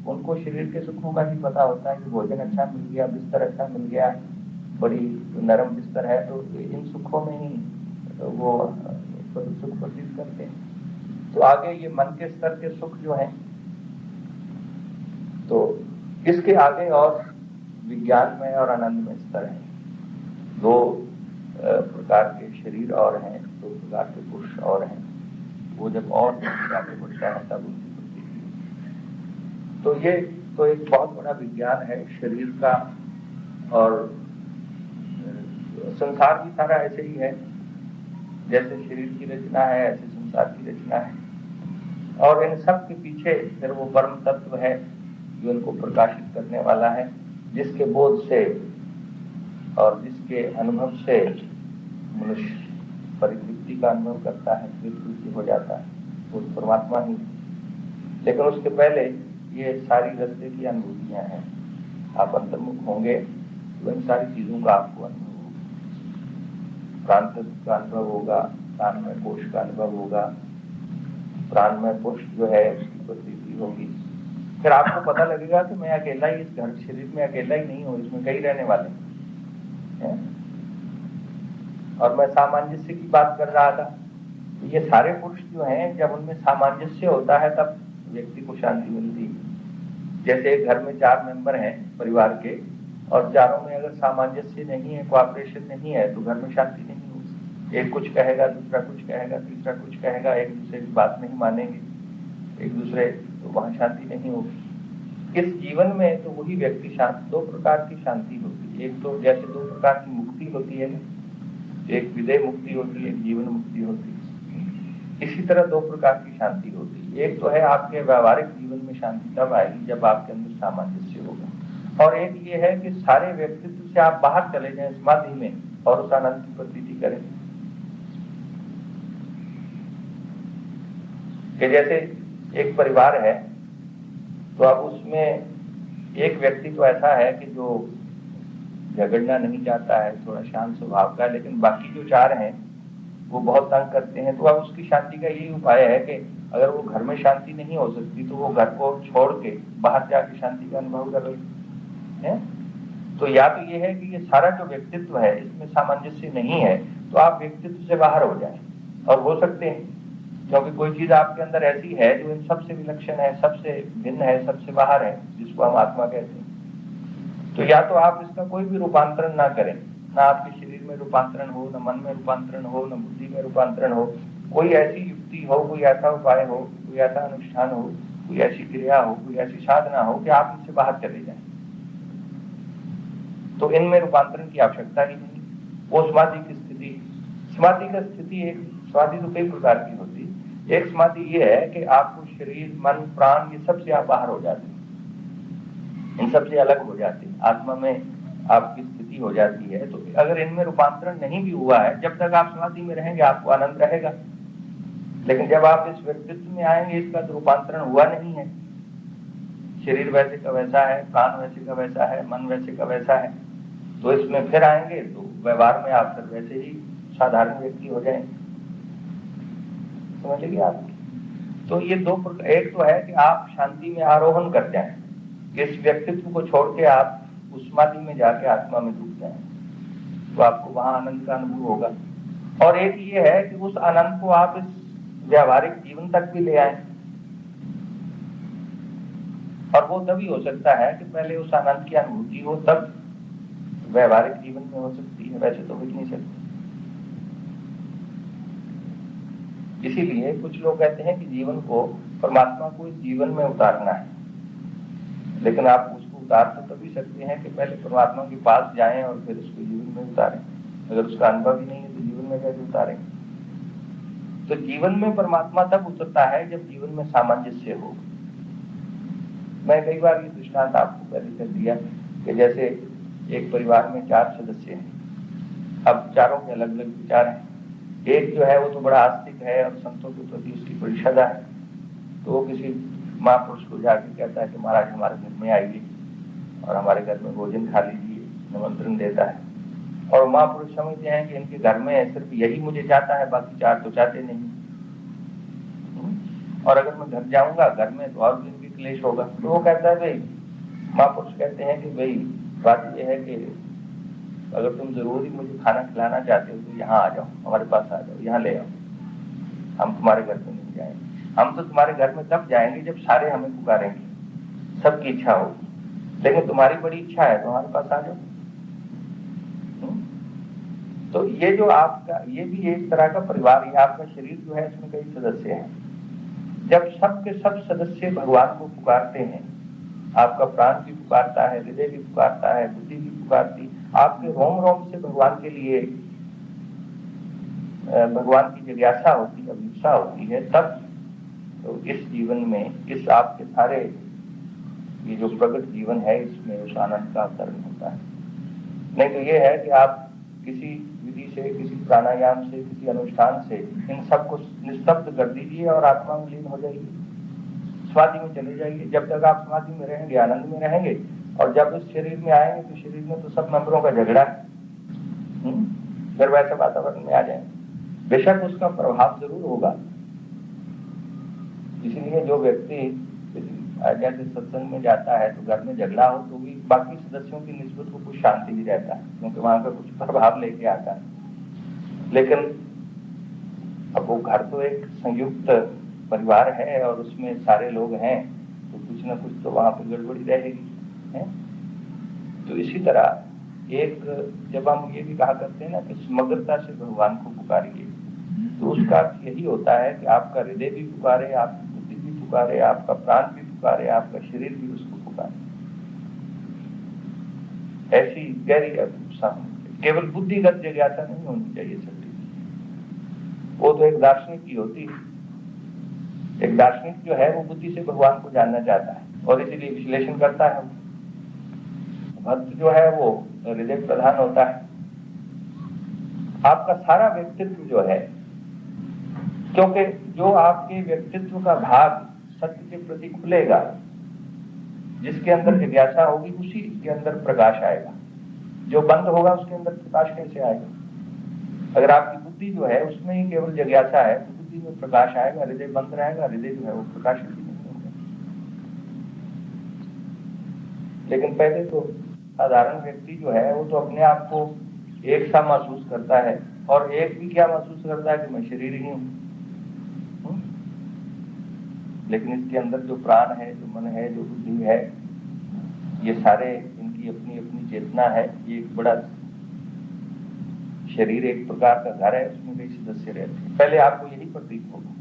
उनको शरीर के सुखों का भी पता होता है कि भोजन अच्छा मिल गया, बिस्तर अच्छा मिल गया, बड़ी नरम बिस्तर है, तो इन सुखों में ही वो सुख प्रतीत करते हैं। तो आगे ये मन के स्तर के सुख जो है, तो इसके आगे और विज्ञान में और आनंद में स्तर है। दो प्रकार के शरीर और हैं। दो प्रकार के पुरुष और हैं, वो जब और आगे बढ़ता है तब उनकी प्रतीति। तो ये तो एक बहुत बड़ा विज्ञान है शरीर का, और संसार भी सारा ऐसे ही है, जैसे शरीर की रचना है ऐसे संसार की रचना है, और इन सब के पीछे फिर वो परम तत्व है जो इनको प्रकाशित करने वाला है, जिसके बोध से और जिसके अनुभव से मनुष्य परितृप्ति का अनुभव करता है, वितृप्ति हो जाता है, वो परमात्मा ही। लेकिन उसके पहले ये सारी रस्ते की अनुभूतियां हैं। आप अंतर्मुख होंगे तो इन सारी चीजों का आपको अनुभव होगा, प्राण तत्व का अनुभव होगा, प्राण में कोश का अनुभव होगा, प्राण में पुष्प जो है उसकी प्रतीति होगी। फिर आपको पता लगेगा कि मैं अकेला ही इस घर शरीर में अकेला ही नहीं हूं, इसमें कई रहने वाले हैं। और मैं सामंजस्य की बात कर रहा था, ये सारे पुरुष जो हैं जब उनमें सामंजस्य होता है तब व्यक्ति को शांति मिलती है। जैसे एक घर में 4 मेंबर हैं परिवार के, और चारों में अगर सामंजस्य नहीं है, कोऑपरेशन नहीं है, तो घर में शांति नहीं होगी। एक कुछ कहेगा, दूसरा कुछ कहेगा, तीसरा कुछ कहेगा, एक दूसरे की बात नहीं मानेंगे एक दूसरे, तो वहां शांति नहीं होगी। इस जीवन में तो वही व्यक्ति शांति, 2 प्रकार की शांति होती है। एक तो जैसे 2 प्रकार की मुक्ति होती है ना, एक विदेह मुक्ति होती है, एक जीवन मुक्ति होती है, इसी तरह 2 प्रकार की शांति होती है। एक तो है आपके व्यवहारिक जीवन में शांति तब आएगी जब आपके अंदर सामंजस्य होगा, और एक ये है कि सारे व्यक्तित्व से आप बाहर चले जाएं समाधि में और उस आनंद की प्रतीति करें। कि जैसे एक परिवार है तो अब उसमें एक व्यक्ति तो ऐसा है कि जो झगड़ना नहीं चाहता है, थोड़ा शांत स्वभाव का है, लेकिन बाकी जो 4 हैं वो बहुत तंग करते हैं। तो अब उसकी शांति का यही उपाय है कि अगर वो घर में शांति नहीं हो सकती तो वो घर को छोड़ के बाहर जाके शांति का अनुभव कर रही है। तो या तो ये है कि ये सारा जो व्यक्तित्व है इसमें सामंजस्य नहीं है, तो आप व्यक्तित्व से बाहर हो जाएं, और हो सकते हैं, क्योंकि कोई चीज आपके अंदर ऐसी है जो इन सबसे विलक्षण है, सबसे भिन्न है, सबसे बाहर है, जिसको हम आत्मा कहते हैं। तो या तो आप इसका कोई भी रूपांतरण ना करें, ना आपके शरीर में रूपांतरण हो, न मन में रूपांतरण हो, न बुद्धि में रूपांतरण हो, कोई ऐसी युक्ति हो, कोई ऐसा उपाय हो, कोई ऐसा अनुष्ठान हो, कोई ऐसी क्रिया हो, कोई ऐसी साधना हो कि आप इससे बाहर चले जाएं। तो इनमें रूपांतरण की आवश्यकता ही नहीं। वो समाधि की स्थिति, समाधि की स्थिति एक समाधि तो कई प्रकार की होती है। एक समाधि ये है कि आपको शरीर, मन, प्राण ये सबसे आप बाहर हो जाते हैं, इन सबसे अलग हो जाते हैं, आत्मा में आपकी स्थिति हो जाती है। तो अगर इनमें रूपांतरण नहीं भी हुआ है, जब तक आप समाधि में रहेंगे आपको आनंद रहेगा। लेकिन जब आप इस व्यक्तित्व में आएंगे, इसका तो रूपांतरण हुआ नहीं है, शरीर वैसे का वैसा है, प्राण वैसे का वैसा है, मन वैसे का वैसा है, तो इसमें फिर आएंगे तो व्यवहार में आप फिर वैसे ही साधारण व्यक्ति हो जाएंगे। समझ लीजिए आप। तो ये 2 प्रकार, एक तो है कि आप शांति में आरोहण कर जाएं, इस व्यक्तित्व को छोड़ के आप उस समाधि में जाके आत्मा में डूब जाएं, तो आपको वहां आनंद का अनुभव होगा। और एक ये है कि उस आनंद को आप इस व्यावहारिक जीवन तक भी ले आए, और वो तभी हो सकता है कि पहले उस आनंद की अनुभूति हो, तब व्यावहारिक जीवन में हो सकती है, वैसे तो हो नहीं सकती। इसीलिए कुछ लोग कहते हैं कि जीवन को, परमात्मा को इस जीवन में उतारना है, लेकिन आप उसको उतार तो तभी सकते हैं कि पहले परमात्मा के पास जाएं और फिर उसको जीवन में उतारें। अगर उसका अनुभव ही नहीं है तो जीवन में कैसे उतारें? तो जीवन में परमात्मा तब उतरता है जब जीवन में सामंजस्य हो। मैं कई बार ये दृष्टांत आपको पहले कर दिया कि जैसे एक परिवार में 4 सदस्य हैं, अब चारों के अलग अलग विचार हैं। एक जो है वो तो बड़ा आस्तिक है और संतों के प्रति उसकी बड़ी श्रद्धा है, तो वो किसी महापुरुष को जाके कहता है कि महाराज हमारे घर में आइए और हमारे घर में भोजन खा लीजिए, निमंत्रण देता है। और महापुरुष समझते हैं कि इनके घर में सिर्फ यही मुझे चाहता है, बाकी 4 तो चाहते नहीं, और अगर मैं घर जाऊंगा घर में तो और भी इनकी क्लेश होगा। तो वो कहता है, भाई महापुरुष कहते हैं कि भाई बात यह है कि अगर तुम जरूरी मुझे खाना खिलाना चाहते हो तो यहाँ आ जाओ, हमारे पास आ जाओ, यहाँ ले आओ, हम तुम्हारे घर में नहीं जाएंगे। हम तो तुम्हारे घर में तब जाएंगे जब सारे हमें पुकारेंगे, सबकी इच्छा होगी, लेकिन तुम्हारी बड़ी इच्छा है तो हमारे पास आ जाओ। तो ये जो आपका, ये भी एक तरह का परिवार है। आपका शरीर जो है इसमें कई सदस्य हैं। जब सब के सब सदस्य भगवान को पुकारते हैं, आपका प्राण भी पुकारता है, हृदय भी पुकारता है, बुद्धि भी पुकारती, आपके रोम रोम से भगवान के लिए भगवान की जिज्ञासा होती है, अभिप्सा होती है, तब तो इस जीवन में, इस आपके सारे ये जो प्रगट जीवन है, इसमें उस आनंद का अवतरण होता है। नहीं तो ये है कि आप किसी विधि से, किसी प्राणायाम से, किसी अनुष्ठान से इन सबको निस्तब्ध कर दीजिए और आत्मा में लीन हो जाइए, समाधि में चले जाइए। जब तक आप समाधि में रहेंगे, आनंद में रहेंगे, और जब इस शरीर में आएंगे तो शरीर में तो सब मेंबरों का झगड़ा है, फिर वैसे वातावरण में आ जाएंगे। बेशक उसका प्रभाव जरूर होगा। इसलिए जो व्यक्ति जैसे सत्संग में जाता है तो घर में झगड़ा हो तो भी बाकी सदस्यों की निस्बत को कुछ शांति भी रहता है, क्योंकि वहां का कुछ प्रभाव लेके आता है। लेकिन अब वो घर तो एक संयुक्त परिवार है और उसमें सारे लोग हैं, तो कुछ ना कुछ तो वहां पर गड़बड़ी रहेगी है। तो इसी तरह एक, जब हम ये भी कहा करते हैं ना कि समग्रता से भगवान को पुकारिए, तो उसका अर्थ यही होता है कि आपका हृदय भी पुकारे, आपकी बुद्धि भी पुकारे, आपका प्राण भी पुकारे, आपका शरीर भी उसको पुकारे। ऐसी गहरी केवल बुद्धिगत जिज्ञासा नहीं होनी चाहिए सबकी, वो तो एक दार्शनिक की होती है। एक दार्शनिक जो है वो बुद्धि से भगवान को जानना चाहता है और इसीलिए विश्लेषण करता है। भक्त जो है वो हृदय प्रधान होता है। आपका सारा व्यक्तित्व जो है, क्योंकि जो आपके व्यक्तित्व का भाग सत्य के प्रति खुलेगा, जिसके अंदर जिज्ञासा होगी उसी के अंदर प्रकाश आएगा। जो बंद होगा उसके अंदर प्रकाश कैसे आएगा? अगर आपकी बुद्धि जो है उसमें ही केवल जिज्ञासा है तो बुद्धि में प्रकाश आएगा, हृदय बंद रहेगा, हृदय जो है वो प्रकाशित ही नहीं होगा। लेकिन पहले तो साधारण व्यक्ति जो है वो तो अपने आप को एक सा महसूस करता है, और एक भी क्या महसूस करता है कि मैं शरीर ही हूं। लेकिन इसके अंदर जो प्राण है, जो मन है, जो बुद्धि है, ये सारे इनकी अपनी अपनी चेतना है। ये एक बड़ा शरीर एक प्रकार का घर है, उसमें कई सदस्य रहते हैं। पहले आपको यही प्रतीत होगा,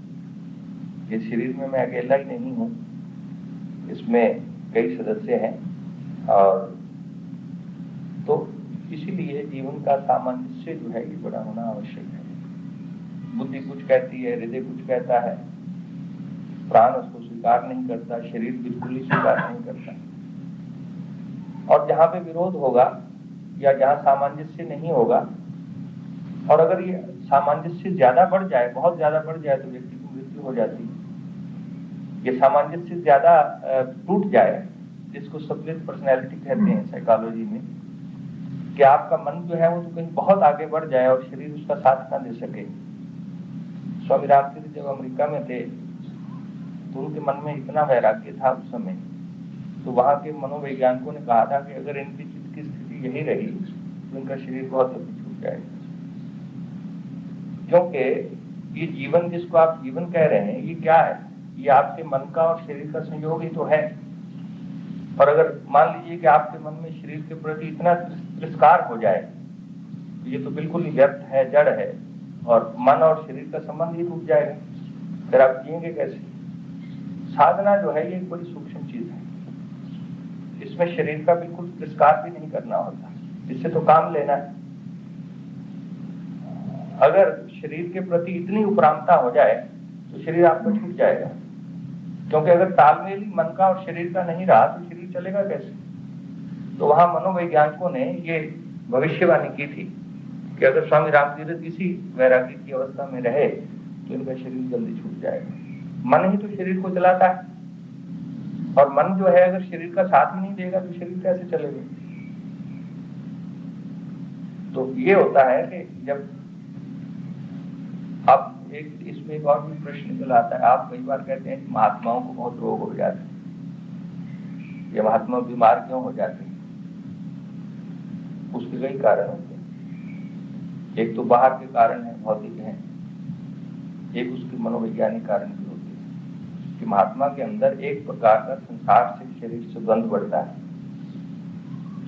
ये शरीर में मैं अकेला ही नहीं हूं, इसमें कई सदस्य हैं। और तो इसीलिए जीवन का सामंजस्य जो है ये बड़ा होना आवश्यक है। बुद्धि कुछ कहती है, हृदय कुछ कहता है, प्राण उसको स्वीकार नहीं करता, शरीर बिल्कुल ही स्वीकार नहीं करता। और जहां पे विरोध होगा या जहां सामंजस्य नहीं होगा, और अगर ये सामंजस्य ज्यादा बढ़ जाए, बहुत ज्यादा बढ़ जाए, तो व्यक्ति की मृत्यु हो जाती है। ये सामंजस्य ज्यादा टूट जाए, जिसको स्प्लिट पर्सनैलिटी कहते हैं साइकोलॉजी में, कि आपका मन जो है वो तो कहीं बहुत आगे बढ़ जाए और शरीर उसका साथ ना दे सके। स्वामी रामतीर्थ जब अमेरिका में थे तो उनके मन में इतना वैराग्य था उस समय, तो वहां के मनोवैज्ञानिकों ने कहा था कि अगर इनकी चित्त की स्थिति यही रही तो इनका शरीर बहुत जल्दी छूट जाएगा। क्योंकि ये जीवन जिसको आप जीवन कह रहे हैं, ये क्या है? ये आपके मन का और शरीर का संयोग ही तो है। और अगर मान लीजिए कि आपके मन में शरीर के प्रति इतना तिरस्कार हो जाए तो ये तो बिल्कुल ही व्यर्थ है, जड़ है, और मन और शरीर का संबंध ही टूट जाएगा। फिर आप जिएंगे कैसे? साधना जो है ये एक बड़ी सूक्ष्म चीज है। इसमें शरीर का बिल्कुल तिरस्कार भी नहीं करना होता, इससे तो काम लेना है। अगर शरीर के प्रति इतनी उपरामता हो जाए तो शरीर आपका छूट जाएगा। क्योंकि अगर तालमेल ही मन का और शरीर का नहीं रहा तो शरीर चलेगा कैसे? तो वहां मनोवैज्ञानिकों ने ये भविष्यवाणी की थी कि अगर स्वामी रामतीर्थ इसी वैराग्य की अवस्था में रहे तो इनका शरीर जल्दी छूट जाएगा। मन ही तो शरीर को चलाता है, और मन जो है अगर शरीर का साथ ही नहीं देगा तो शरीर कैसे चलेगा? तो ये होता है कि जब आप इसमें एक और भी प्रश्न निकल आता है। आप कई बार कहते हैं कि महात्माओं को बहुत रोग हो जाते हैं, ये महात्मा बीमार क्यों हो जाते हैं? उसके कई कारण होते हैं। एक तो बाहर के कारण है, भौतिक है, एक उसके मनोवैज्ञानिक कारण भी होते हैं कि महात्मा के अंदर एक प्रकार का संसार से, शरीर से द्वंद्व बढ़ता है।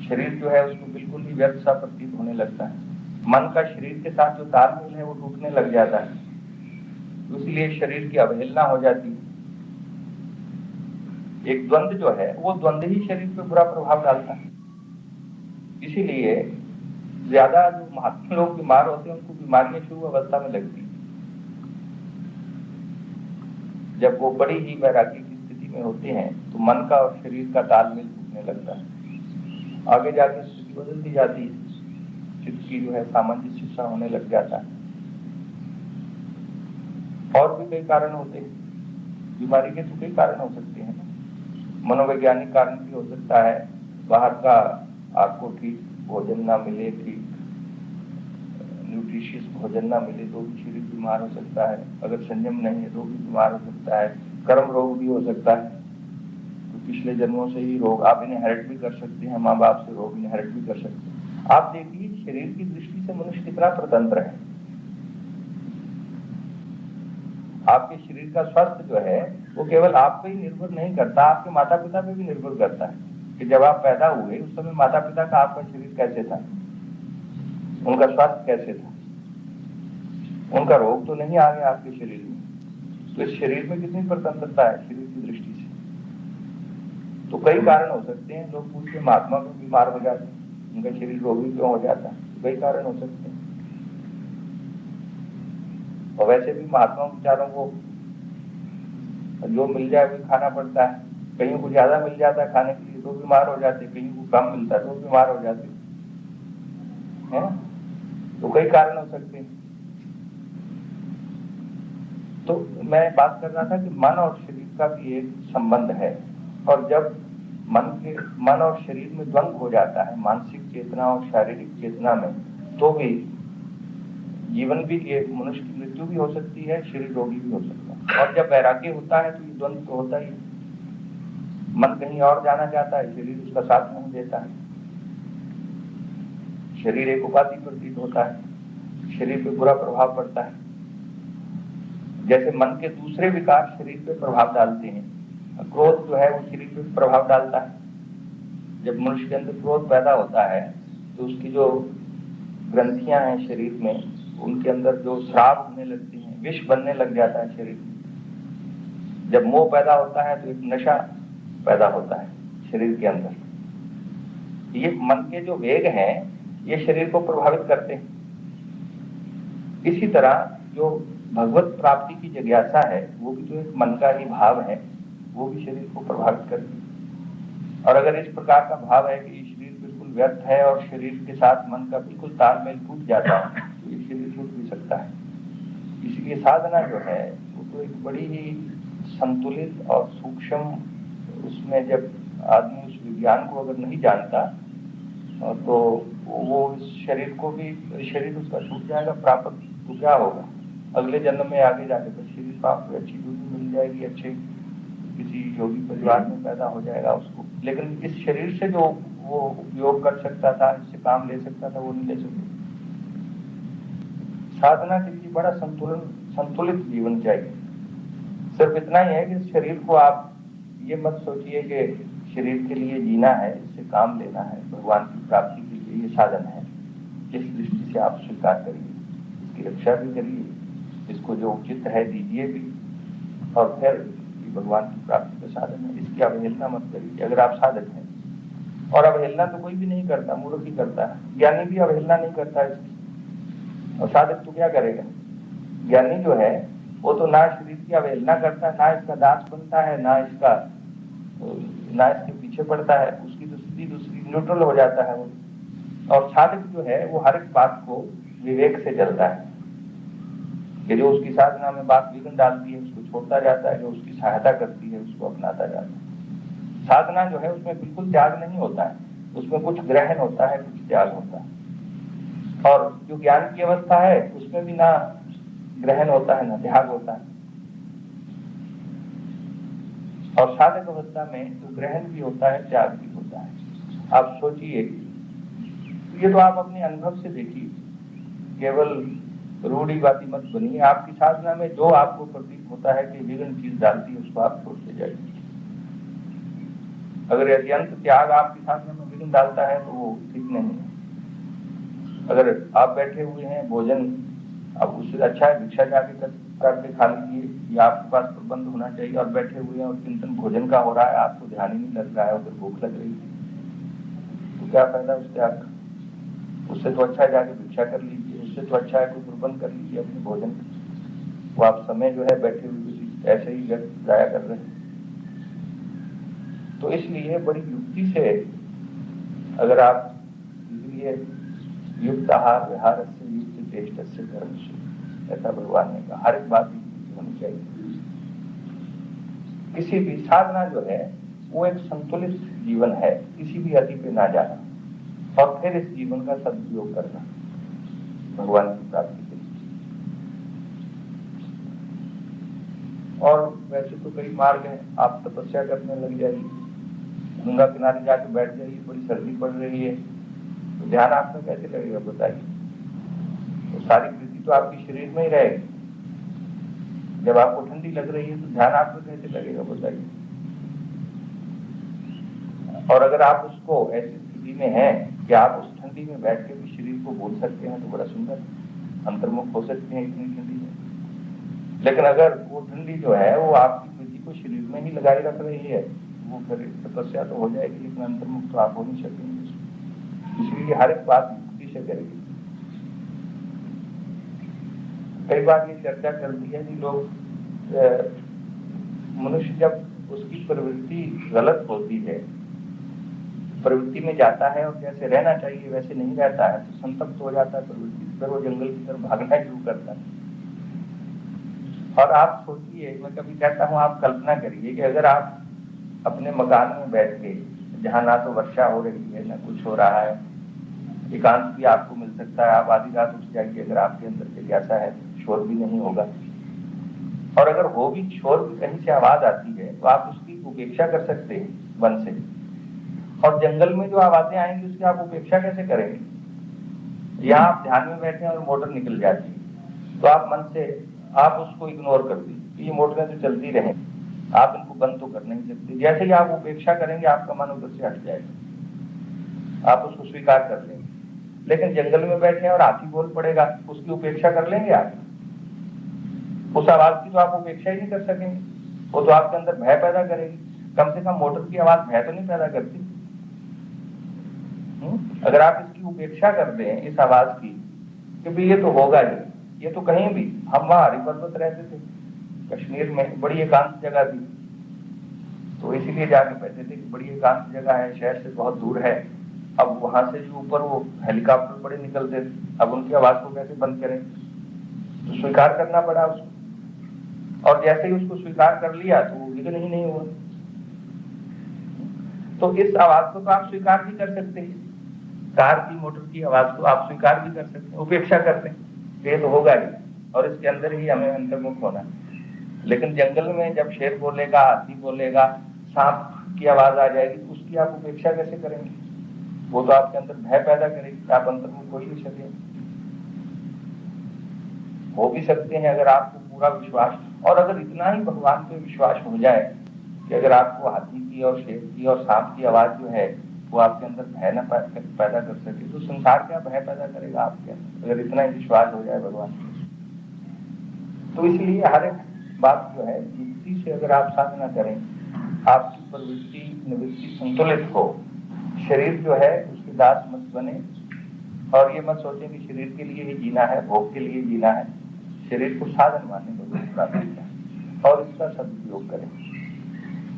शरीर जो है उसको बिल्कुल ही व्यर्थ सा प्रतीत होने लगता है। मन का शरीर के साथ जो तालमेल है वो टूटने लग जाता है, इसलिए शरीर की अवहेलना हो जाती है। एक द्वंद्व जो है वो द्वंद्व ही शरीर पे बुरा प्रभाव डालता है। इसीलिए ज्यादा जो महात्मा लोग बीमार होते हैं उनको बीमारियां शुरू अवस्था में लगती है। जब वो बड़ी ही वैराग्य की स्थिति में होते हैं तो मन का और शरीर का तालमेल टूटने लगता है। आगे जाके स्थिति बदलती जाती है, चित्त की जो है सामंजस्य सा होने लग जाता है। और भी कई कारण होते हैं, बीमारी के तो कई कारण हो सकते हैं। मनोवैज्ञानिक कारण भी हो सकता है, बाहर का आपको ठीक भोजन ना मिले, ठीक न्यूट्रिशियस भोजन ना मिले तो भी शरीर बीमार हो सकता है। अगर संयम नहीं है तो भी बीमार हो सकता है। कर्म रोग भी हो सकता है, तो पिछले जन्मों से ही रोग आप इनहेरिट भी कर सकते हैं, माँ बाप से रोग इनहेरिट भी कर सकते हैं। आप देखिए शरीर की दृष्टि से मनुष्य कितना स्वतंत्र है। आपके शरीर का स्वास्थ्य जो है वो केवल आप पे ही निर्भर नहीं करता, आपके माता पिता पे भी निर्भर करता है कि जब आप पैदा हुए उस समय माता पिता का आपका शरीर कैसे था, उनका स्वास्थ्य कैसे था, उनका रोग तो नहीं आ गया आपके शरीर में। तो इस शरीर में कितनी स्वतंत्रता है शरीर की दृष्टि से। तो कई कारण हो सकते हैं। लोग पूछते महात्मा को बीमार हो जाते हैं, उनका शरीर रोगी क्यों हो जाता है, तो कई कारण हो सकते हैं। और वैसे भी महात्मा बेचारों को जो मिल जाए वो खाना पड़ता है। कहीं को ज्यादा मिल जाता है खाने के लिए तो बीमार हो जाते, कहीं को कम मिलता है तो बीमार हो जाते हैं। तो कई कारण हो सकते हैं। तो मैं बात कर रहा था कि मन और शरीर का भी एक संबंध है, और जब मन और शरीर में द्वंद्व हो जाता है, मानसिक चेतना और शारीरिक चेतना में, तो भी जीवन भी एक मनुष्य की मृत्यु भी हो सकती है, शरीर रोगी भी हो सकता है। और जब वैराग्य होता है तो ये द्वंद्व तो होता ही। मन कहीं और जाना चाहता है, शरीर उसका साथ नहीं देता है। शरीर एक उपाधि प्रतीत होता है, शरीर पे बुरा प्रभाव पड़ता है। जैसे मन के दूसरे विकार शरीर पे प्रभाव डालते हैं। क्रोध जो है वो शरीर पे प्रभाव डालता है। जब मनुष्य के अंदर क्रोध पैदा होता है तो उसकी जो ग्रंथियां हैं शरीर में, उनके अंदर जो श्राव होने लगती हैं, विष बनने लग जाता है शरीर में। जब मोह पैदा होता है तो एक नशा पैदा होता है शरीर के अंदर। ये मन के जो वेग हैं ये शरीर को प्रभावित करते हैं। इसी तरह जो भगवत प्राप्ति की जिज्ञासा है वो भी तो एक मन का ही भाव है, वो भी शरीर को प्रभावित करती है। और अगर इस प्रकार का भाव है कि शरीर बिल्कुल व्यर्थ है और शरीर के साथ मन का बिल्कुल तालमेल टूट जाता है तो ये शरीर छूट भी सकता है। इसलिए साधना जो है वो तो एक बड़ी ही संतुलित और सूक्ष्म, उसमें जब आदमी उस विज्ञान को अगर नहीं जानता तो वो इस शरीर को भी, शरीर उसका छूट जाएगा प्राप्त तो क्या होगा, अगले जन्म में आगे जाके तो शरीर प्राप्त अच्छी दूरी मिल जाएगी, अच्छे किसी योगी परिवार में पैदा हो जाएगा उसको। लेकिन इस शरीर से जो वो उपयोग कर सकता था, इससे काम ले सकता था, वो नहीं ले सकता। साधना के लिए बड़ा संतुलित जीवन चाहिए। सिर्फ इतना ही है कि शरीर को आप ये मत सोचिए कि शरीर के लिए जीना है, इससे काम लेना है, भगवान की प्राप्ति के लिए ये साधन है। इस दृष्टि से आप स्वीकार करिए, इसकी रक्षा भी करिए, इसको जो उचित है दीजिए भी, और फिर भगवान की प्राप्ति का साधन है, इसकी अवहेलना मत करिए अगर आप साधक हैं। और अवहेलना तो कोई भी नहीं करता, मूर्ख ही करता है। ज्ञानी भी अवहेलना नहीं करता इसकी, और साधक तो क्या करेगा। ज्ञानी जो है वो तो ना शरीर की अवहेलना करता है, ना इसका दास बनता है, ना इसके पीछे पड़ता है, उसकी तो स्थिति दूसरी, न्यूट्रल हो जाता है वो। और साधक जो है वो हर एक बात को विवेक से चलता है कि जो उसकी साधना में बात विघ्न डालती है उसको छोड़ता जाता है, जो उसकी सहायता करती है उसको अपनाता जाता है। साधना जो है उसमें बिल्कुल त्याग नहीं होता है, उसमें कुछ ग्रहण होता है, कुछ त्याग होता है। और जो ज्ञान की अवस्था है उसमें भी ना ग्रहण होता है ना त्याग होता है। और साधक अवस्था में तो ग्रहण भी होता है, त्याग भी होता है। आप सोचिए, ये तो आप अपने अनुभव से देखिए, केवल रूढ़िवादी मत बनिए। आपकी साधना में जो आपको प्रतीत होता है कि विघ्न चीज डालती है उसको आप छोड़ते जाइए। अगर अत्यंत त्याग आपकी साधना में विघ्न डालता है तो वो ठीक नहीं है। अगर आप बैठे हुए हैं, भोजन अब उससे अच्छा है भिक्षा जाके करके खा लीजिए, या आपके पास प्रबंध होना चाहिए, और बैठे हुए हैं और चिंतन भोजन का हो रहा है, आपको ध्यान ही नहीं लग रहा है, उधर भूख लग रही है, तो क्या फायदा उस त्याग का? उससे तो अच्छा है जाके भिक्षा कर लीजिए, उससे तो अच्छा है कोई प्रबंध कर लीजिए अपने भोजन का। वो आप समय जो है बैठे हुए ऐसे ही जाया कर रहे हैं। तो इसलिए बड़ी युक्ति से अगर आप, इसलिए युक्त आहार विहार से युक्त चेष्ट से कर्म से, ऐसा भगवान ने कहा, हर एक बात होनी चाहिए। किसी भी साधना जो है वो एक संतुलित जीवन है, किसी भी अति पे ना जाना, और फिर इस जीवन का सदुपयोग करना भगवान की प्राप्ति के लिए। और वैसे तो कई मार्ग हैं, आप तपस्या करने लग जाइए, गंगा किनारे जाके बैठ जाइए, बड़ी सर्दी पड़ रही है, तो ध्यान आपका कैसे लगेगा बताइए? तो सारी वृत्ति तो आपकी शरीर में ही रहेगी। जब आपको ठंडी लग रही है तो ध्यान आपको कैसे लगेगा बताइए? और अगर आप उसको ऐसी स्थिति में हैं कि आप उस ठंडी में बैठ के भी शरीर को बोल सकते हैं, तो बड़ा सुंदर अंतर्मुख हो सकते हैं इतनी ठंडी में। लेकिन अगर वो ठंडी जो है वो आपकी वृत्ति को शरीर में ही लगाए रख रही है, वो फिर तपस्या तो हो जाएगी, लेकिन अंतर्मुख तो आप हो नहीं सकेंगे। इसलिए हर एक बात युक्ति से करेगी। कई बार ये चर्चा चलती है कि लोग, मनुष्य जब उसकी प्रवृत्ति गलत होती है, प्रवृत्ति में जाता है और जैसे रहना चाहिए वैसे नहीं रहता है, तो संतप्त हो जाता है प्रवृत्ति, फिर वो जंगल की तरफ भागना शुरू करता है। और आप सोचिए, मैं कभी कहता हूँ, आप कल्पना करिए कि अगर आप अपने मकान में बैठ के, जहाँ ना तो वर्षा हो रही है ना कुछ हो रहा है, एकांत भी आपको मिल सकता है, आप आधी रात उठ जाइए, अगर आपके अंदर जिज्ञासा है, शोर भी नहीं होगा, और अगर हो भी शोर भी कहीं से आवाज आती है तो आप उसकी उपेक्षा कर सकते हैं मन से। और जंगल में जो आवाजें आएंगी उसकी आप उपेक्षा कैसे करेंगे? यहाँ आप ध्यान में बैठे और मोटर निकल जाती है, तो आप मन से आप उसको इग्नोर कर दीजिए, ये मोटरें तो चलती रहें, आप इनको बंद तो कर नहीं सकते। जैसे ही आप उपेक्षा करेंगे आपका मन उधर से हट जाएगा, आप उसको स्वीकार कर लेंगे। लेकिन जंगल में बैठे और हाथी बोल पड़ेगा, उसकी उपेक्षा कर लेंगे आप? उस आवाज की तो आप उपेक्षा ही नहीं कर सकेंगे, वो तो आपके अंदर भय पैदा करेगी। कम से कम मोटर की आवाज भय तो नहीं पैदा करती। अगर आप इसकी उपेक्षा कर दें, इस आवाज की, कि भाई ये तो होगा ही, ये तो कहीं भी, हम वहां हरिपर्वत रहते थे कश्मीर में, बड़ी एकांत जगह थी, तो इसीलिए जाके बैठे थे कि बड़ी एकांत जगह है, शहर से बहुत दूर है। अब वहां से जो ऊपर वो हेलीकॉप्टर बड़े निकलते थे, अब उनकी आवाज को कैसे बंद करें? तो स्वीकार करना पड़ा उसको, और जैसे ही उसको स्वीकार कर लिया तो वो विघ्न ही नहीं हुआ। तो इस आवाज को तो आप स्वीकार भी कर सकते हैं, कार की मोटर की आवाज को आप स्वीकार भी कर सकते हैं, उपेक्षा करते हैं, ये तो होगा ही और इसके अंदर ही हमें अंतर्मुख होना है। लेकिन जंगल में जब शेर बोलेगा, हाथी बोलेगा, सांप की आवाज आ जाएगी, तो उसकी आप उपेक्षा कैसे करेंगे? वो तो आपके अंदर भय पैदा करेगी, आप अंतर्मुख हो ही नहीं सकेंगे। हो भी सकते हैं अगर आपको पूरा विश्वास, और अगर इतना ही भगवान पे विश्वास हो जाए कि अगर आपको हाथी की और शेर की और सांप की आवाज जो है वो आपके अंदर भय न पैदा कर सके, तो संसार क्या भय पैदा करेगा आपके अंदर, अगर इतना ही विश्वास हो जाए भगवान। तो इसलिए हर एक बात जो है युक्ति से अगर आप साधना करें, आपकी प्रवृत्ति निवृत्ति संतुलित हो, शरीर जो है उसके दास मत बने, और ये मत सोचें कि शरीर के लिए ही जीना है, भोग के लिए जीना है। शरीर को साधन माने भगवत प्राप्ति का, और इसका सदुपयोग करें,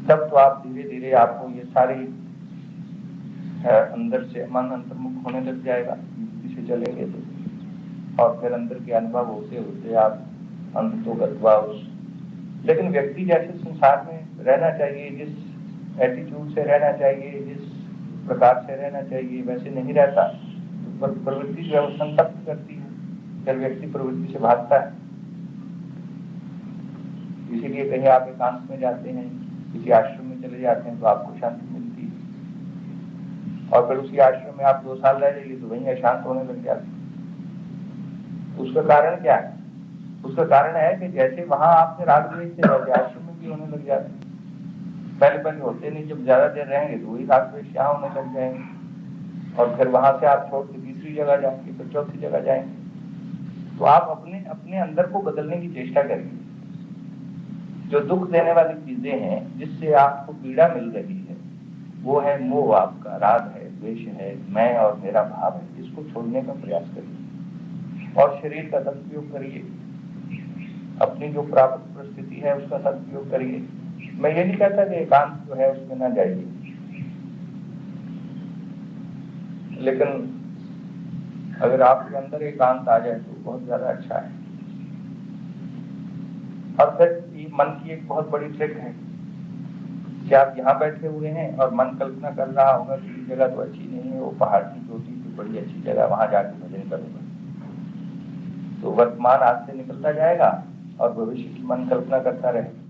तब तो आप धीरे धीरे आपको ये सारी अंदर से मन अंतर्मुख होने लग जाएगा, युक्ति से चलेंगे तो, और फिर अंदर के अनुभव होते होते आप अंत तो गत्वा उस। लेकिन व्यक्ति जैसे संसार में रहना चाहिए, जिस एटीट्यूड से रहना चाहिए, जिस प्रकार से रहना चाहिए, वैसे नहीं रहता, तो प्रवृत्ति जो है वो संतप्त करती है, फिर व्यक्ति प्रवृत्ति से भागता है। इसीलिए कहीं आप एकांत में जाते हैं, किसी आश्रम में चले जाते हैं, तो आपको शांति मिलती है, और फिर उसी आश्रम में आप 2 साल रह जाइए तो वहीं अशांत होने लग जाते। उसका कारण क्या है? उसका कारण है कि जैसे वहां आपने राग द्वेष से वैसे आश्रम में भी होने लग जाते। पहले पहले होते नहीं, जब ज्यादा देर रहेंगे तो वही राग द्वेष यहाँ होने लग जाएंगे, और फिर वहां से आप छोड़ के तीसरी जगह जाएंगे, फिर चौथी जगह जाएंगे। तो आप अपने अपने अंदर को बदलने की चेष्टा करिए। जो दुख देने वाली चीजें हैं, जिससे आपको पीड़ा मिल रही है, वो है मोह, आपका राग है, द्वेष है, मैं और मेरा भाव है। इसको छोड़ने का प्रयास करिए और शरीर का सदुपयोग करिए। अपनी जो प्राप्त परिस्थिति है उसका सदुपयोग करिए। मैं ये नहीं कहता कि एकांत जो है उसमें ना जाइए, लेकिन अगर आपके अंदर एकांत आ जाए तो बहुत ज्यादा अच्छा है। और फिर मन की एक बहुत बड़ी ट्रिक है कि आप यहाँ बैठे हुए हैं और मन कल्पना कर रहा होगा कि ये जगह तो अच्छी नहीं है, वो पहाड़ की चोटी पे बड़ी अच्छी जगह, वहां जाके भजन करूंगा। तो वर्तमान आज से निकलता जाएगा और भविष्य की मन कल्पना करता रहेगा।